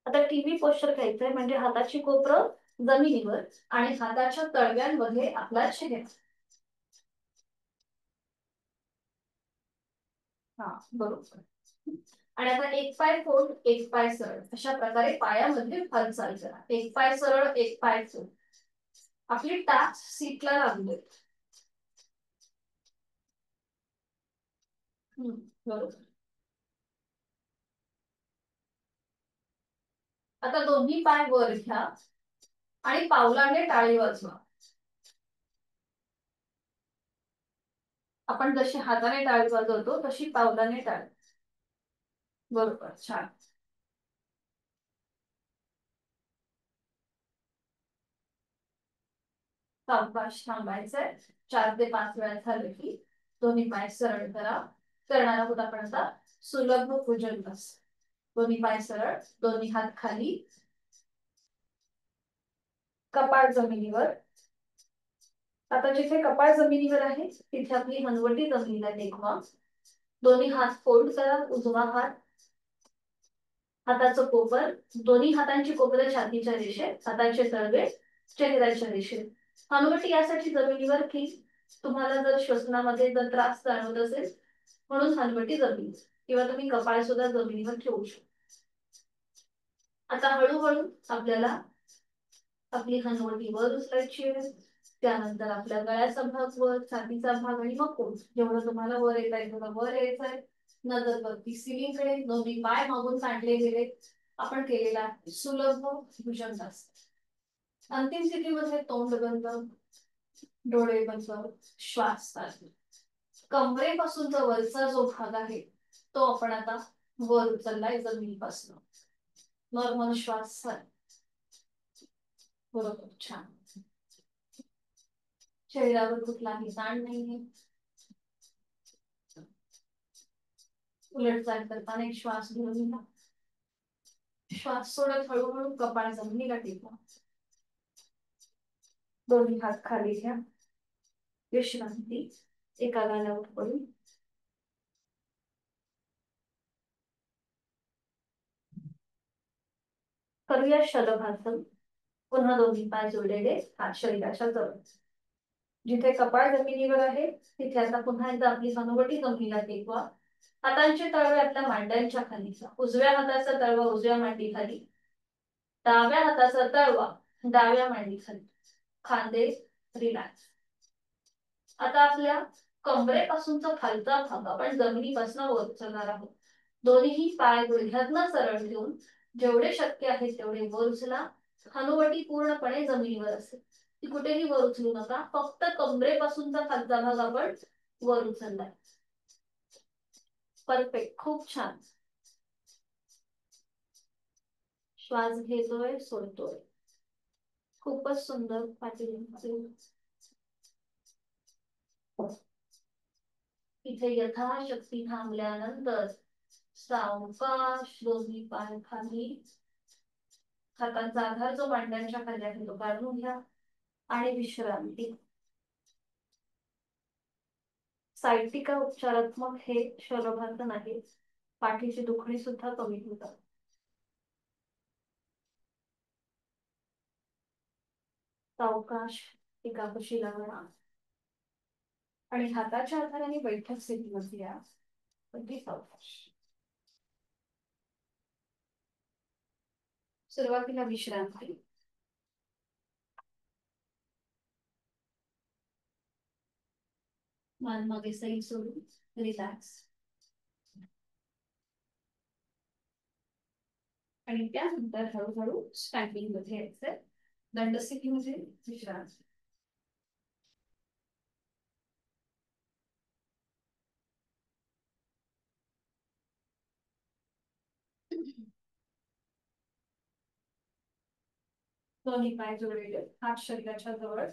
आता टीव्ही पोश्चर घ्यायचंय म्हणजे हाताची कोपरं जमिनीवर आणि हाताच्या तळव्यांमध्ये आपला चेहरा. हा, बरोबर. आणि आता एक पाय फोल्ड, एक पाय सरळ, अशा प्रकारे पायामध्ये हालचाल करा. एक पाय सरळ, एक पाय फोल्ड. आपली टाच सीटला लागू दे. बरोबर. आता दोन्ही पाय वर घ्या आणि पावलाने टाळी वाजवा. आपण जशी हाताने टाळी वाजवतो तशी पावलाने टाळी. बरोबर, छान. सावकाश थांबायचंय. 4 ते 5 वेळा झालं की दोन्ही पाय सरळ करा. करणार आहोत आपण आता सुलभ भुजंगास. दोन्ही पाय सरळ, दोन्ही हात खाली, कपाळ जमिनीवर. आता जिथे कपाळ जमिनीवर आहे तिथे आपली हनुवटी जमिनीला टेकवा. दोन्ही हात फोल्ड करा. उजवा हात हाताचं कोपर, दोन्ही हातांची कोपर छातीच्या रेषेत, हाताचे तळवे चेहऱ्याच्या रेषेत. हनुवटी यासाठी जमिनीवर की तुम्हाला जर श्वसनामध्ये जर त्रास जाणवत असेल म्हणून हनुवटी जमिनी, किंवा तुम्ही कपाळ सुद्धा जमिनीवर ठेवू शकता. आता हळूहळू आपल्याला आपली हनुवटी वर उचलायची आहे. त्यानंतर आपल्या गळ्याचा भाग वर, छातीचा भाग आणि मग पोट. जेवढं तुम्हाला वर येत आहे तेवढं वर यायचंय. नजर वरती सिलिंगकडे, दोन्ही पाय मागून ताणले गेले. आपण केलेला सुलभ भुजंगासन. अंतिम स्थितीमध्ये तोंड बंद, डोळे बंद, श्वास चालू. कमरेपासून जो वरचा जो भाग आहे तो आपण आता वर उचललाय जमिनीपासून. नॉर्मल श्वास चालू. बरोबर, छान. शरीरावर कुठलाही ताण नाहीये. उलट चाल करताना एक श्वास घेऊन घ्या. श्वास सोडत हळूहळू कपाळ जमिनीला टेकवा. दोन्ही हात खाली घ्या. विश्रांती. एका गाण्यावर पडून करूया शलभासन. पुन्हा दोन्ही पाय जोडलेले, हात शरीराच्या जवळ. जिथे कपाळ जमिनीवर आहे तिथे आता पुन्हा एकदा आपली हनुवटी जमिनीला टेकवा. हातांचे तळवे आपल्या मांड्यांच्या खाली. उजव्या हाताचा तळवा उजव्या मांडी खाली, डाव्या हाताचा तळवा डाव्या मांडी खाली. खांदे रिलॅक्स. आता आपल्या कमरेपासूनचा खालचा भाग आपण जमिनीपासून वर उचलणार आहोत. दोन्ही पाय गुडघ्यातनं सरळ घेऊन जेवढे शक्य आहे तेवढे वर उचला. हनुवटी पूर्णपणे जमिनीवर असेल. ती कुठेही वर उचलू नका. फक्त कमरेपासूनचा खालचा भाग आपण वर उचललाय. परफेक्ट, खूप छान. श्वास घेतोय, सोडतोय. खूपच सुंदर. पाठी इथे यथाशक्ती थांबल्यानंतर सावकाश दोन्ही पाय खाली. हातांचा आधार जो मांड्यांच्या खाली आहे तो काढून घ्या आणि विश्रांती. सायटिका उपचारात्मक हे शलभासन आहे. पाठीची दुखणी सुद्धा कमी होतात. सावकाश एकादशी लावणा आणि हाताच्या आधाराने बैठक स्थितीमध्ये या. अगदी सावकाश. सुरुवातीला विश्रांती. मान मागे सैल सोडून रिलॅक्स. आणि त्यानंतर हळूहळू स्टँडिंग मध्ये यायचंय. दंडस्थितीमध्ये विश्रांती. दोन्ही पाय जोडलेले, हात शरीराच्या जवळ.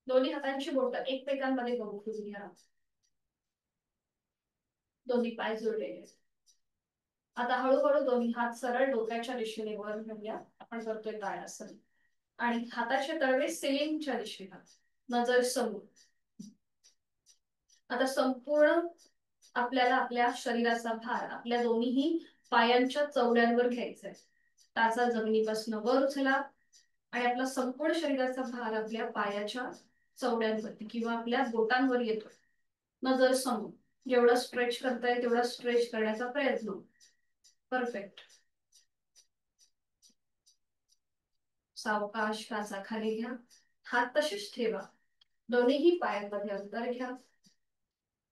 दोन्ही हातांची बोटं एकमेकांमध्ये गवून घ्या. दोन्ही पाय जोडलेले. आता हळूहळू दोन्ही हात सरळ डोक्याच्या दिशेने वर घेऊया. आपण करतोय ताडासन. आणि हाताचे तळवे सिलिंगच्या दिशेला, नजर समोर. आता संपूर्ण आपल्याला आपल्या शरीराचा भार आपल्या दोन्ही पायांच्या चवड्यांवर घ्यायचा आहे. टाचा जमिनीपासून वर उचला आणि आपला संपूर्ण शरीराचा भार आपल्या पायाच्या चवड्यांवरती किंवा आपल्या बोटांवर येतोय. नजर समोर. जेवढा स्ट्रेच करताय तेवढा स्ट्रेच करण्याचा प्रयत्न. परफेक्ट. सावकाश टाचा खाली घ्या. हात तसेच ठेवा. दोन्ही पायांमध्ये अंतर घ्या.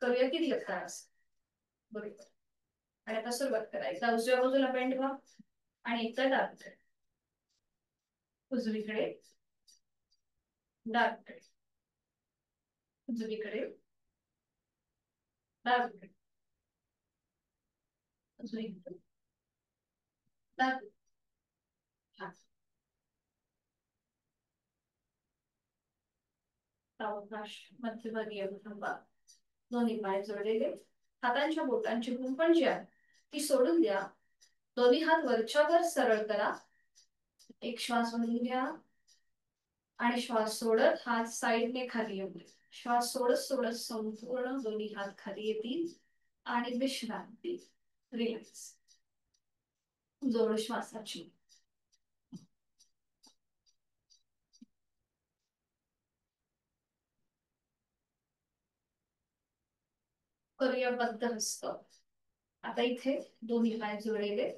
करूया की ताडासन. बरोबर. आणि आता सुरुवात करा. एकदा उजव्या बाजूला बेंड व्हा आणि एकदा डावीकडे. उजवीकडे, डावीकडे, उजवीकडे, डावीकडे, उजवीकडे, डावीकडे. सावकाश मध्यभागी थांबा. दोन्ही पाय जोडलेले. हातांच्या बोटांची गुंफण जी आहे ती सोडून द्या. दोन्ही हात वरच्या वर सरळ करा. एक श्वास म्हणून घ्या आणि श्वास सोडत हात साईडने खाली येऊ. श्वास सोडत सोडत संपूर्ण दोन्ही हात खाली येतील आणि विश्रांती. रिलॅक्स. जोड श्वासाची. करूया बद्धहस्त. आता इथे दोन्ही पाय जोडलेले.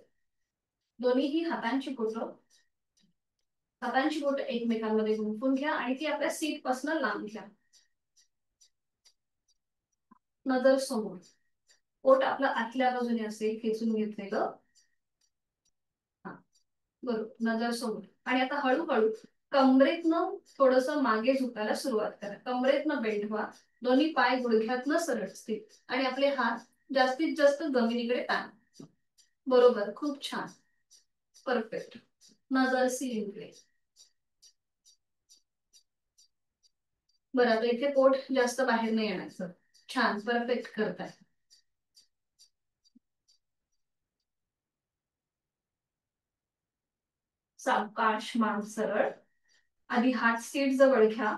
दोन्हीही हातांची बोट एकमेकांमध्ये गुंफून घ्या आणि ती आपल्या सीट पासून लांब घ्या. नजर समोर. पोट आपलं आतल्या बाजूने असेल, खेचून घेतलेलं. बरोबर, नजर समोर. आणि आता हळूहळू कमरेतनं थोडस मागे झुकायला सुरुवात करा. कमरेतनं बेंड व्हा. दोन्ही पाय गुडघ्यातनं सरळ स्थित आणि आपले हात जास्तीत जास्त जमिनीकडे ताण. बरोबर, खूप छान, परफेक्ट. नजर सीलिंगकडे. बरं, आता इथे पोट जास्त बाहेर नाही येण्याचं. छान, परफेक्ट करताय. सावकाश, मान सरळ. आधी हात सीट जवळ घ्या.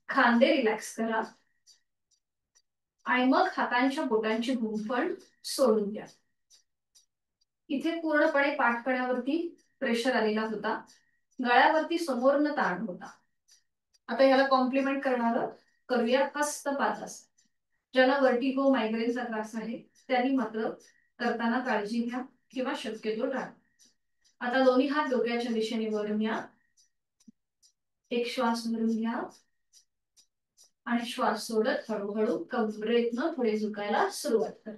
खांदे रिलॅक्स करा आणि मग हातांच्या बोटांची गुंफण सोडून द्या. इथे पूर्णपणे पाठकण्यावरती प्रेशर आलेला होता. गळ्यावरती समोरनं ताण होता. आता याला कॉम्प्लिमेंट करणार करूया हस्तपादासन. ज्यांना वर्टिगो मायग्रेनचा त्रास आहे त्यांनी मात्र करताना काळजी घ्या किंवा शक्यतो टाळा. आता दोन्ही हात डोक्याच्या दिशेने वरून या. एक श्वास भरून घ्या आणि श्वास सोडत हळूहळू कमरेतनं पुढे झुकायला सुरुवात करा.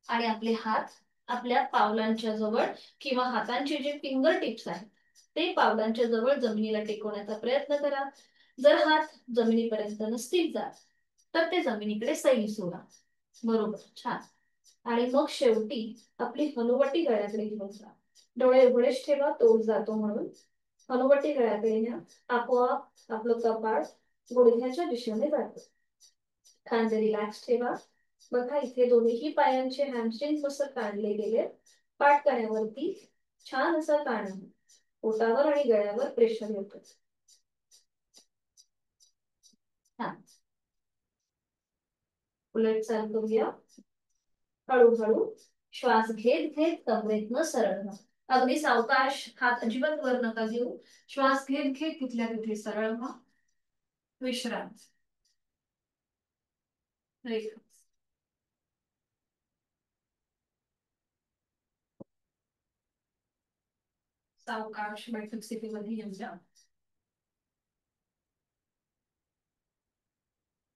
आणि आपले हात आपल्या पावलांच्या जवळ किंवा हातांचे जे फिंगर टिप्स आहेत ते पावलांच्या जवळ जमिनीला टेकवण्याचा प्रयत्न करा. जर हात जमिनीपर्यंत नसतील जात तर ते जमिनीकडे सैल सोडा. बरोबर, छान. आणि मग शेवटी आपली हनुवटी गळ्याकडे घेऊन जा. डोळे उघडेच ठेवा, तोल जातो म्हणून. हनुवटी गळ्याकडे न्या. आपोआप आपलं कपाळ गुडघ्याच्या दिशेने जातं. खांदे रिलॅक्स ठेवा. बघा इथे दोन्ही पायांचे हॅमस्ट्रिंग कसं काढले गेले. पाठकण्यावरती छान असा ताण आहे. पोटावर आणि गळ्यावर प्रेशर येतं. छान. उलट चाल करूया. हळूहळू श्वास घेत घेत कमरेतनं सरळ व्हा. अगदी सावकाश, हात अजिबात वर नका घेऊ. श्वास घेत घेत तिथल्या तिथे सरळ व्हा. विश्रांती. सावकाश बैठक स्थितीमध्ये येऊन जा.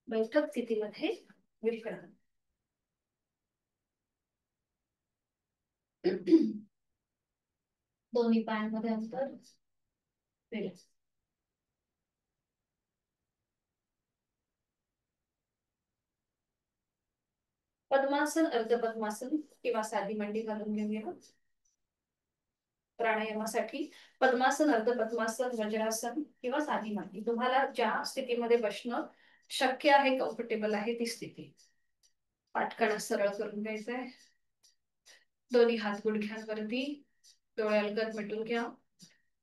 बैठक स्थितीमध्ये विश्रांती. दोन्ही पायांमध्ये अंतर. रिलॅक्स. पद्मासन, अर्ध पद्मासन किंवा साधी मांडी घालून घेऊया. प्राणायामासाठी पद्मासन, अर्ध पद्मासन, वज्रासन किंवा साधी मांडी, तुम्हाला ज्या स्थितीमध्ये बसणं शक्य आहे, कम्फर्टेबल आहे ती स्थिती. पाठकणा सरळ करून घ्यायचंय. दोन्ही हात गुडघ्यांवरती. डोळे अलगद मिटून घ्या.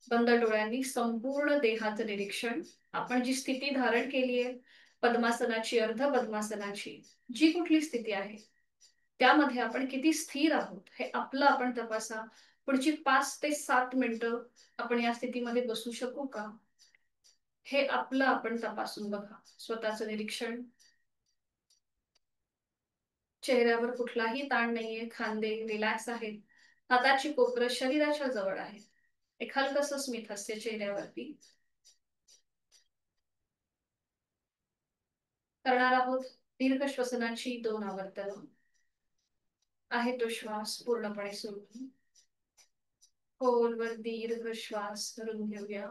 बंद डोळ्यांनी संपूर्ण देहाचं निरीक्षण. आपण जी स्थिती धारण केली आहे पद्मासनाची, अर्ध पद्मासनाची, जी कुठली स्थिती आहे त्यामध्ये आपण किती स्थिर आहोत हे आपलं आपण तपासा. पुढची 5 ते 7 मिनिटं आपण या स्थितीमध्ये बसू शकू का हे आपलं आपण तपासून बघा. स्वतःचं निरीक्षण. चेहऱ्यावर कुठलाही ताण नाहीये. खांदे रिलॅक्स आहेत. हाताची कोपरं शरीराच्या जवळ आहे. एक हलकसं स्मित हास्य चेहऱ्यावरती. करणार आहोत दीर्घ श्वसनाची 2 आवर्तनं. आहे तो श्वास पूर्णपणे सोडून खोलवर दीर्घ श्वास धरून घेऊया.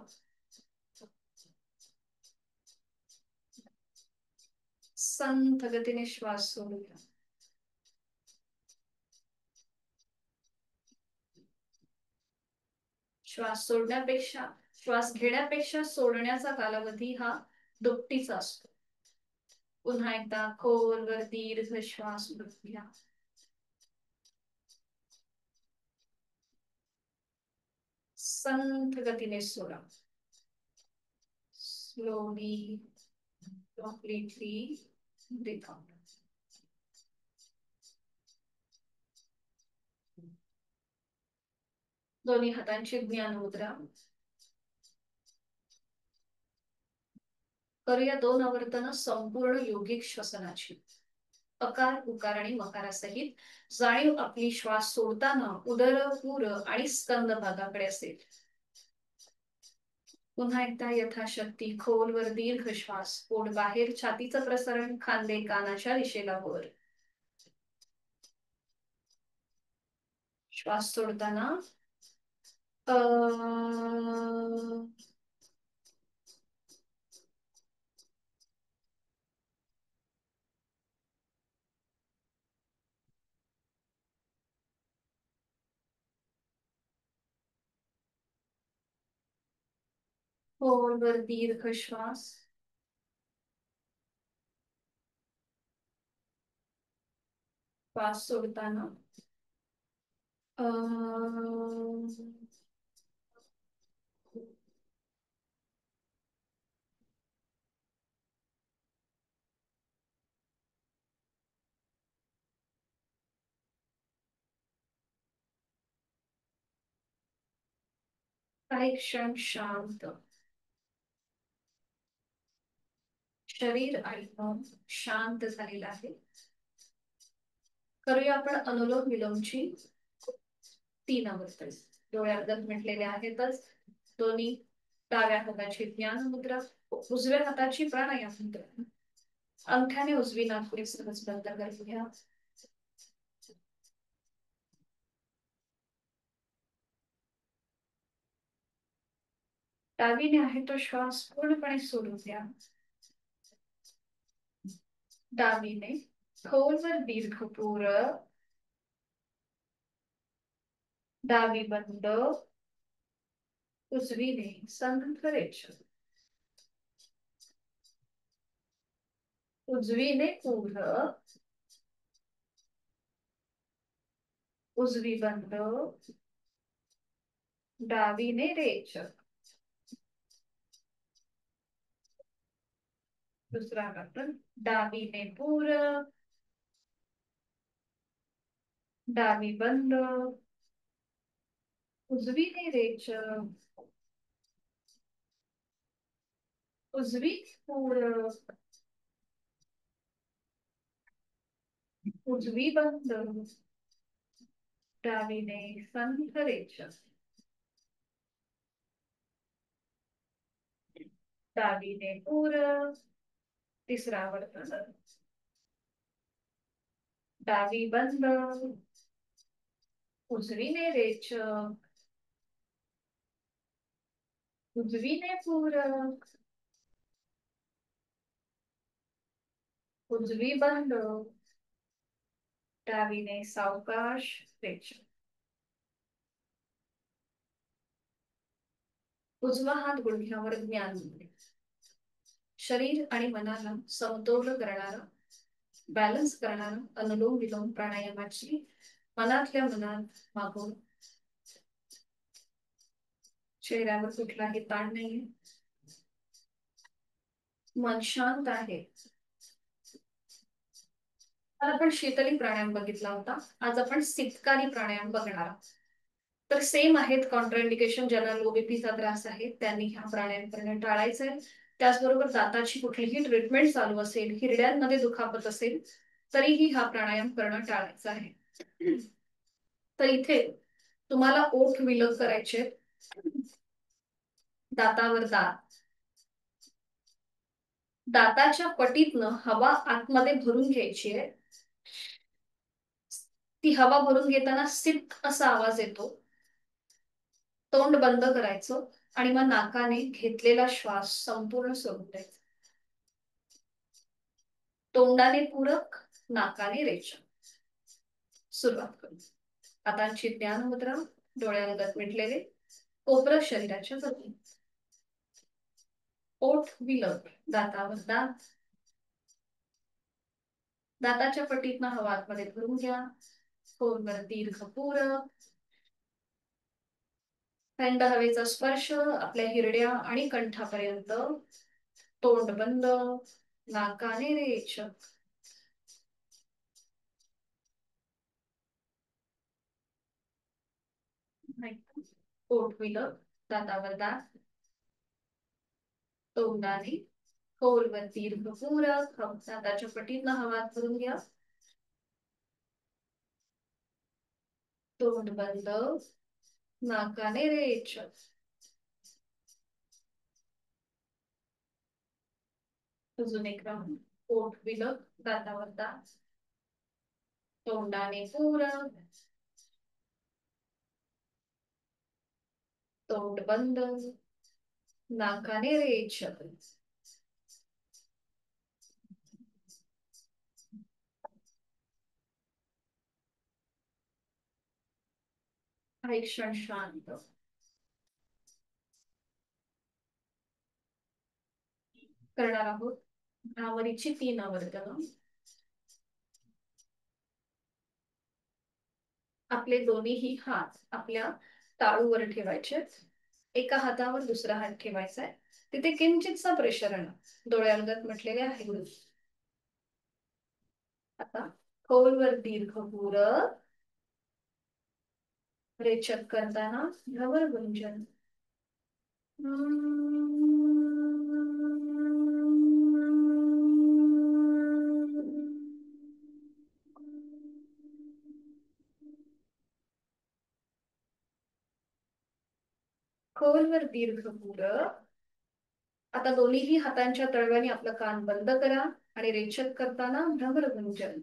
संथ गतीने श्वास सोडूया. श्वास सोडण्यापेक्षा, श्वास घेण्यापेक्षा सोडण्याचा कालावधी हा दुपटीचा असतो. पुन्हा एकदा खोलवर दीर्घ श्वास घ्या. संथ गतीने सोडा. Slowly, completely breathe out. दोन्ही हातांची ज्ञान मुद्रा. करूया 2 आवर्तनं संपूर्ण योगिक श्वसनाची. अकार, उकार आणि मकारासहित. जाणीव आपली श्वास सोडताना उदर, पुर आणि स्कंद भागाकडे असेल. पुन्हा एकदा यथाशक्ती खोलवर दीर्घ श्वास. पोट बाहेर, छातीचं प्रसरण, खांदे कानाच्या दिशेला वर. श्वास सोडताना अं, खोलवर दीर्घ श्वास. श्वास सोडताना अं, काही क्षण शांत. शरीर आणि मन शांत झालेलं आहे. करूया आपण अनुलोम विलोमची 3 अवस्था. डोळे अर्धत मिटलेले आहेतच. दोन्ही डाव्या हाताची ज्ञान मुद्रा, उजव्या हाताची प्राणायाम मुद्रा. अंगठ्याने उजवी नाकपुडी सहज बंद करूया. डावीने आहे तो श्वास पूर्णपणे सोडून द्या. डावीने खोलवर दीर्घ पूरक. डावी बंद. उजवीने संकरेच. उजवीने पूरक. उजवी बंद. डावीने रेचक. दुसरा बटन. डावीने पूरक. डावी बंद. उजवीने रेचक. उजवी पूरक. उजवी बंद. डावीने संकरेचक. डावीने पूरक. तिसरा वर्तन. डावी बंद. उजवीने रेचक. उजवीने पूरक. उजवी बंद. डावीने सावकाश रेचक. उजवा हात गुडघ्यावर ज्ञान मुद्रे. शरीर आणि मनाला समतोल करणारा, बॅलन्स करणारा अनुलोम विलोम प्राणायामाची मनातल्या मनात मागून. चेहऱ्यावर कुठलाही ताण नाही. मन शांत आहे. आज आपण शीतली प्राणायाम बघितला होता. आज आपण सितकारी प्राणायाम बघणार आहोत. तर सेम आहेत. कॉन्ट्राइंडिकेशन ज्यांना लो बीपीचा त्रास आहे त्यांनी हा प्राणायाम करणं टाळायचं आहे. त्याचबरोबर दाताची कुठलीही ट्रीटमेंट चालू असेल, हिरड्यांमध्ये दुखापत असेल, तरीही हा प्राणायाम करणं टाळायचं आहे. तर इथे तुम्हाला ओठ विलग करायचे. दातावर दात. दाताच्या पटीतनं हवा आतमध्ये भरून घ्यायची आहे. ती हवा भरून घेताना सित असा आवाज येतो. तोंड बंद करायचं आणि मग नाकाने घेतलेला श्वास संपूर्ण सोडून द्यायचा. तोंडाने पूरक, नाकाने रेचक. सुरुवात करू. हातांची ज्ञान मुद्रा. डोळ्यांगत मिटलेले. कोपर शरीराच्या जवळ. ओठ विलग. दातावर दात. दाताच्या पटीतनं हवा आतमध्ये भरून घ्या. खोलवर दीर्घ पूरक. थंड हवेचा स्पर्श आपल्या हिरड्या आणि कंठापर्यंत. तोंड बंद. नाकाने रेचक. ओठ विलग. दातावर दात. तोंडाने खोलवर दीर्घ पूरक. दाताच्या पटीतनं हवा आत भरून घ्या. तोंड बंद. नाकाने रेचक. अजून एक राऊंड. ओठ विलग. दातावर दात. तोंडाने पूरक. तोंड बंद, नाकाने रेचक. काही क्षण शांत. करणार आहोत भ्रामरीची 3 आवर्तन. आपले दोन्हीही हात आपल्या टाळूवर ठेवायचे. एका हातावर दुसरा हात ठेवायचा आहे. तिथे किंचितसा प्रेशर आणा. डोळ्यांगत म्हटलेले आहे. आता खोलवर दीर्घ पूरक, रेचक करताना भ्रमर गुंजन. खोलवर दीर्घ पूरक. आता दोन्हीही हातांच्या तळव्याने आपलं कान बंद करा आणि रेचक करताना भ्रमर गुंजन.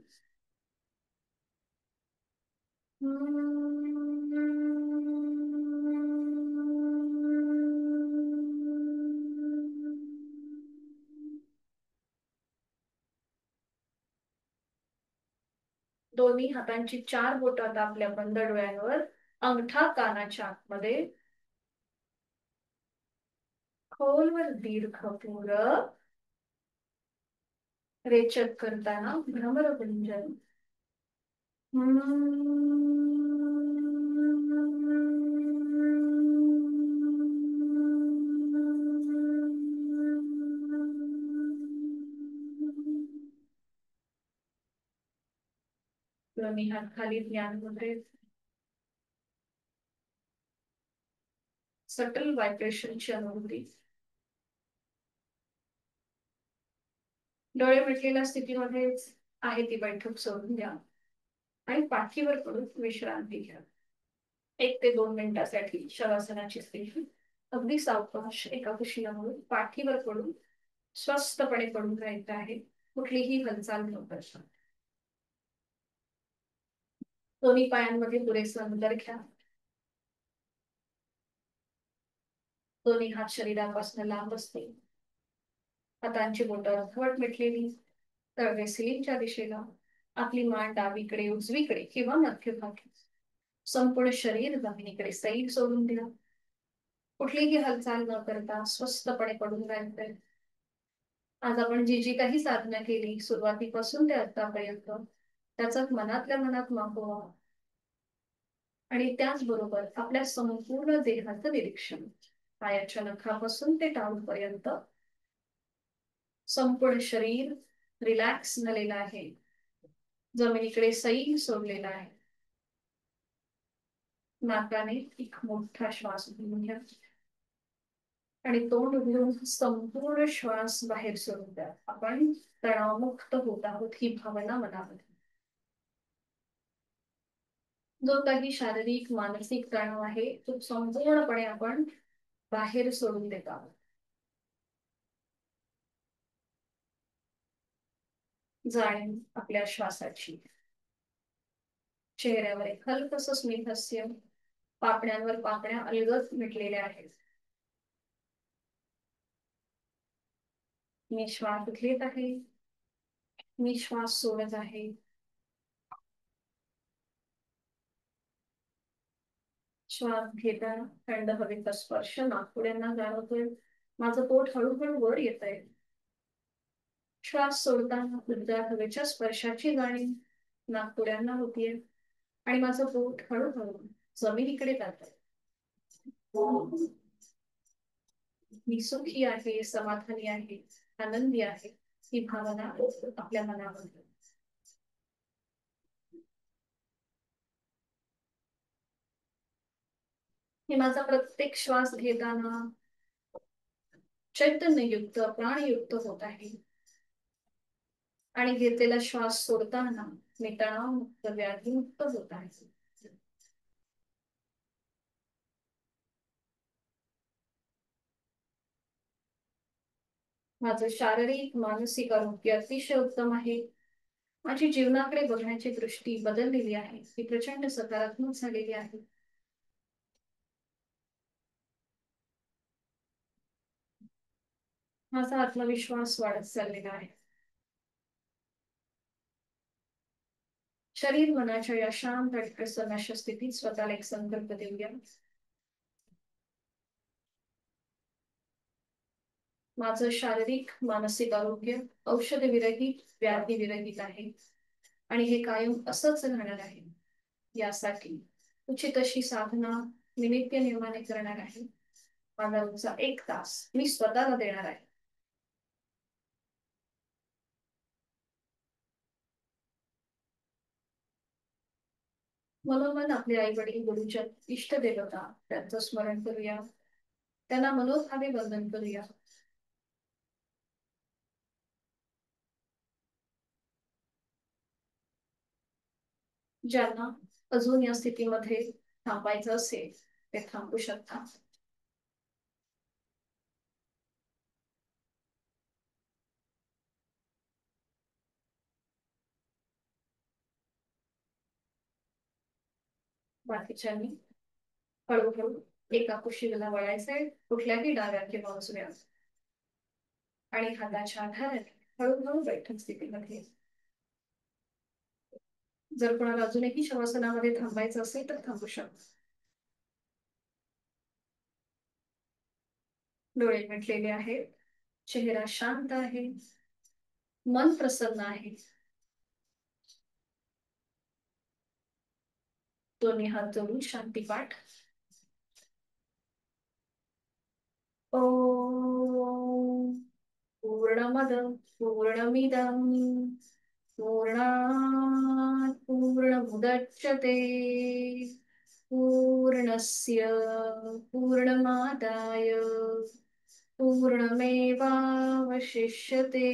दोन्ही हातांची 4 बोटं आता आपल्या बंद डोळ्यांवर, अंगठा कानाच्या आतमध्ये. खोलवर दीर्घ पूरक, रेचक करताना भ्रमर गुंजन. दोन्ही हात खाली ध्यान मुद्रेत. सटल व्हायब्रेशनची अनुभूती. डोळे मिटलेल्या स्थितीमध्येच आहे ती बैठक सोडून द्या आणि पाठीवर पडून विश्रांती घ्या. 1 ते 2 मिनिटासाठी शवासनाची स्थिती. अगदी सावकाश एका कुशीला पाठीवर पडून स्वस्थपणे पडून राहायचं आहे. कुठलीही हालचाल न करता. दोन्ही पायांमध्ये पुरेसं अंतर घ्या. दोन्ही हात शरीरापासून लांब असतील. हातांची बोटं अर्धवट मिटलेली. तळवे सिलिंगच्या दिशेला. आपली मान डावीकडे, उजवीकडे किंवा मध्यभागी. संपूर्ण शरीर जमिनीकडे सैल सोडून द्या. कुठलीही हालचाल न करता स्वस्थपणे पडून राहायचंय. आज आपण जी जी काही साधना केली सुरुवातीपासून ते आतापर्यंत, त्याचा मनातल्या मनात मागोवा. आणि त्याचबरोबर आपल्या संपूर्ण देहाचं निरीक्षण. पायाच्या नखापासून ते टाळूपर्यंत संपूर्ण शरीर रिलॅक्स झालेलं आहे. जमिनीकडे सैल सोडलेला आहे. नाकाने एक मोठा श्वास घेऊन घ्या आणि तोंड उघडून संपूर्ण श्वास बाहेर सोडून द्या. आपण तणावमुक्त होत आहोत ही भावना मनामध्ये. जो काही शारीरिक मानसिक तणाव आहे तो संपूर्णपणे आपण बाहेर सोडून देत आहोत. जाणीव आपल्या श्वासाची. चेहऱ्यावर एक हलकसं स्मितहास्य. पापण्यांवर पापण्या अलगद मिटलेल्या आहेत. मी श्वास घेत आहे. मी श्वास सोडत आहे. श्वास घेताना थंड हवेचा स्पर्श नाकपुड्यांना जाणवतोय. माझं पोट हळूहळू वर येत आहे. श्वास सोडताना उबदार हवेच्या स्पर्शाची जाणीव नाकपुड्यांना होतीये आणि माझं पोट हळूहळू जमिनीकडे जात आहे. मी सुखी आहे, समाधानी आहे, आनंदी आहे ही भावना आपल्या मनामध्ये. मी माझा प्रत्येक श्वास घेताना चैतन्ययुक्त, प्राणयुक्त होत आहे आणि घेतलेला श्वास सोडताना मी तणावमुक्त, व्याधीमुक्त होत आहे. माझं शारीरिक मानसिक आरोग्य अतिशय उत्तम आहे. माझी जीवनाकडे बघण्याची दृष्टी बदललेली आहे. ती प्रचंड सकारात्मक झालेली आहे. माझा आत्मविश्वास वाढत चाललेला आहे. शरीर मनाच्या या शांत आणि प्रसन्न अशा स्थितीत स्वतःला एक संकल्प देऊया. माझं शारीरिक मानसिक आरोग्य औषध विरहित व्याधी विरहित आहे आणि हे कायम असंच राहणार आहे. यासाठी उचित अशी साधना मी नित्य नियमाने करणार आहे. माझा रोजचा 1 तास मी स्वतःला देणार आहे. मनोमन आपले आई वडील गुरुच्या इष्ट देवता त्यांचं स्मरण करूया. त्यांना मनोभावे वंदन करूया. ज्यांना अजून या स्थितीमध्ये थांबायचं असेल ते थांबू शकतात. बाकीच्यांनी हळूहळू एका कुशीला वळायचंय, कुठल्याही डाव्या किंवा उजव्या, आणि हाताच्या आधाराने हळूहळू बैठक स्थितीमध्ये. जर कोणाला अजूनही शवासनामध्ये थांबायचं असेल तर थांबू शकतो. डोळे मिटलेले आहेत, चेहरा शांत आहे, मन प्रसन्न आहे. दोन्ही हात जोडून शांती पाठ. ओम पूर्णमद पूर्णमिदं पूर्णात् पूर्णमुदच्यते पूर्णस्य पूर्णमादाय पूर्णमेवावशिष्यते.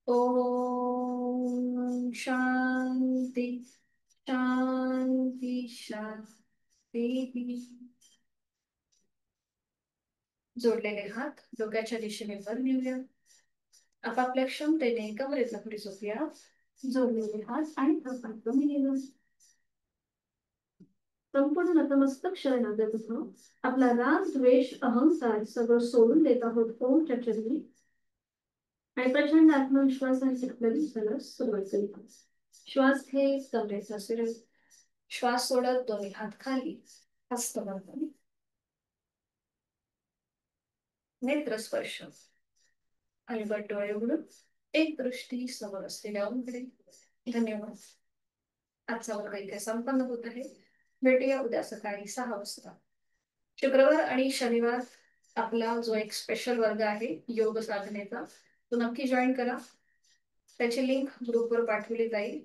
ओम शांती शांती शांती. जोडलेले हात डोक्याच्या दिशेने वर नेऊया. आपापल्या क्षमतेने कमरेत लकडी झोपूया. जोडलेले हात आणि कपाट कमी नेऊया. संपूर्ण नतमस्तक शरणागत हो. आपला राग द्वेष अहंकार सगळं सोडून देत आहोत ओमच्या चरणी आणि प्रचंड आत्मविश्वासाने आपल्या दिवसाला सुरुवात करीत आहोत. श्वास घेत कमरेचा फिरत, श्वास सोडत दोन्ही हात खाली, हस्त बंद, नेत्र स्पर्श, अलगट डोळे उघडून एक दृष्टी समोर असलेल्या ओमकडे. धन्यवाद. आजचा वर्ग इथे संपन्न होत आहे. भेटूया उद्या सकाळी 6 वाजता. शुक्रवार आणि शनिवार आपला जो एक स्पेशल वर्ग आहे योग साधनेचा, तो नक्की जॉईन करा. त्याची लिंक ग्रुपवर पाठवली जाईल.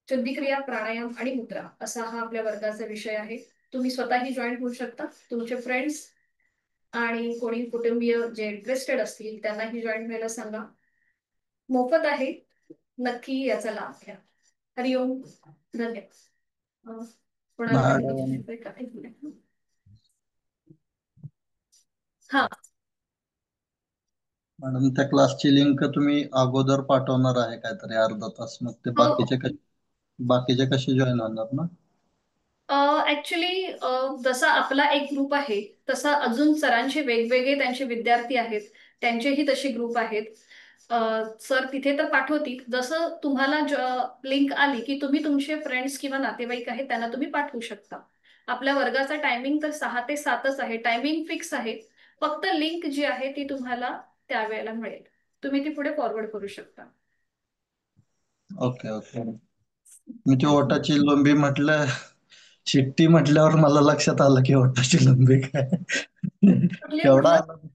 शुद्धिक्रिया, प्राणायाम आणि मुद्रा असा हा आपल्या वर्गाचा विषय आहे. तुम्ही स्वतःही जॉईन होऊ शकता. तुमचे फ्रेंड्स आणि कोणी कुटुंबीय जे इंटरेस्टेड असतील त्यांनाही जॉईन व्हायला सांगा. मोफत आहे, नक्की याचा लाभ घ्या. हरिओम. धन्यवाद. कोणाला काही मॅडम विचारायचं का? एक मिनिट. हा, मॅडम त्या क्लासची लिंक तुम्ही अगोदर पाठवणार आहे काहीतरी अर्धा तास, मग ते हो. बाकीचे कसे जॉईन होणार ना? ऍक्च्युली जसा आपला एक ग्रुप आहे तसा अजून सरांचे वेगवेगळे त्यांचे विद्यार्थी आहेत, त्यांचेही तसे ग्रुप आहेत. सर तिथे तर पाठवतील. जसं तुम्हाला लिंक आली की तुम्ही तुमचे फ्रेंड्स किंवा नातेवाईक आहेत त्यांना तुम्ही पाठवू शकता. आपल्या वर्गाचा टायमिंग तर 6 ते 7च आहे. टायमिंग फिक्स आहे. फक्त लिंक जी आहे ती तुम्हाला त्यावेळेला मिळेल. तुम्ही ती पुढे फॉरवर्ड करू शकता. Okay okay. मी ते ओटाची लोंबी म्हटलं, शिट्टी म्हटल्यावर मला लक्षात आलं की ओटाची लोंबी काय. कुठली एवढा म्हटलं? आनंद.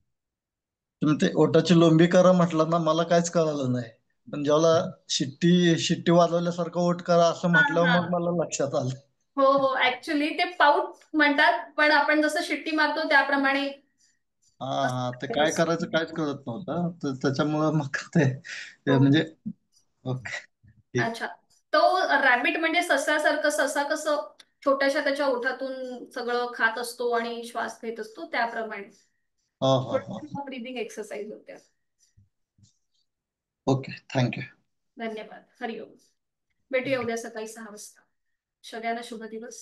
तुम्ही ते ओटाची लोंबी करा म्हटलं ना, मला काहीच कळालं नाही. पण जेव्हा शिट्टी शिट्टी वाजवल्यासारखं ओट करा असं हा म्हटल्यावर हा. मग मला लक्षात आलं. हो हो, ऍक्च्युली ते पाऊट म्हणतात, पण आपण जसं शिट्टी मारतो त्याप्रमाणे हा हा, ते असं काय असतं. करायचं काहीच कळत नव्हतं, तर त्याच्यामुळं मग ते हो. म्हणजे ओके ठीक. अच्छा. तो रॅबिट म्हणजे ससासारखं, ससा कसं छोट्याशा त्याच्या ओठातून सगळं खात असतो आणि श्वास घेत असतो त्याप्रमाणे हो हो हो. थोड्या ब्रीदिंग एक्सरसाइज होत्या. Okay, thank you. धन्यवाद. हरिओम. भेटूया उद्या सकाळी 6 वाजता. सगळ्यांना शुभ दिवस.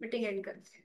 मीटिंग एंड करते.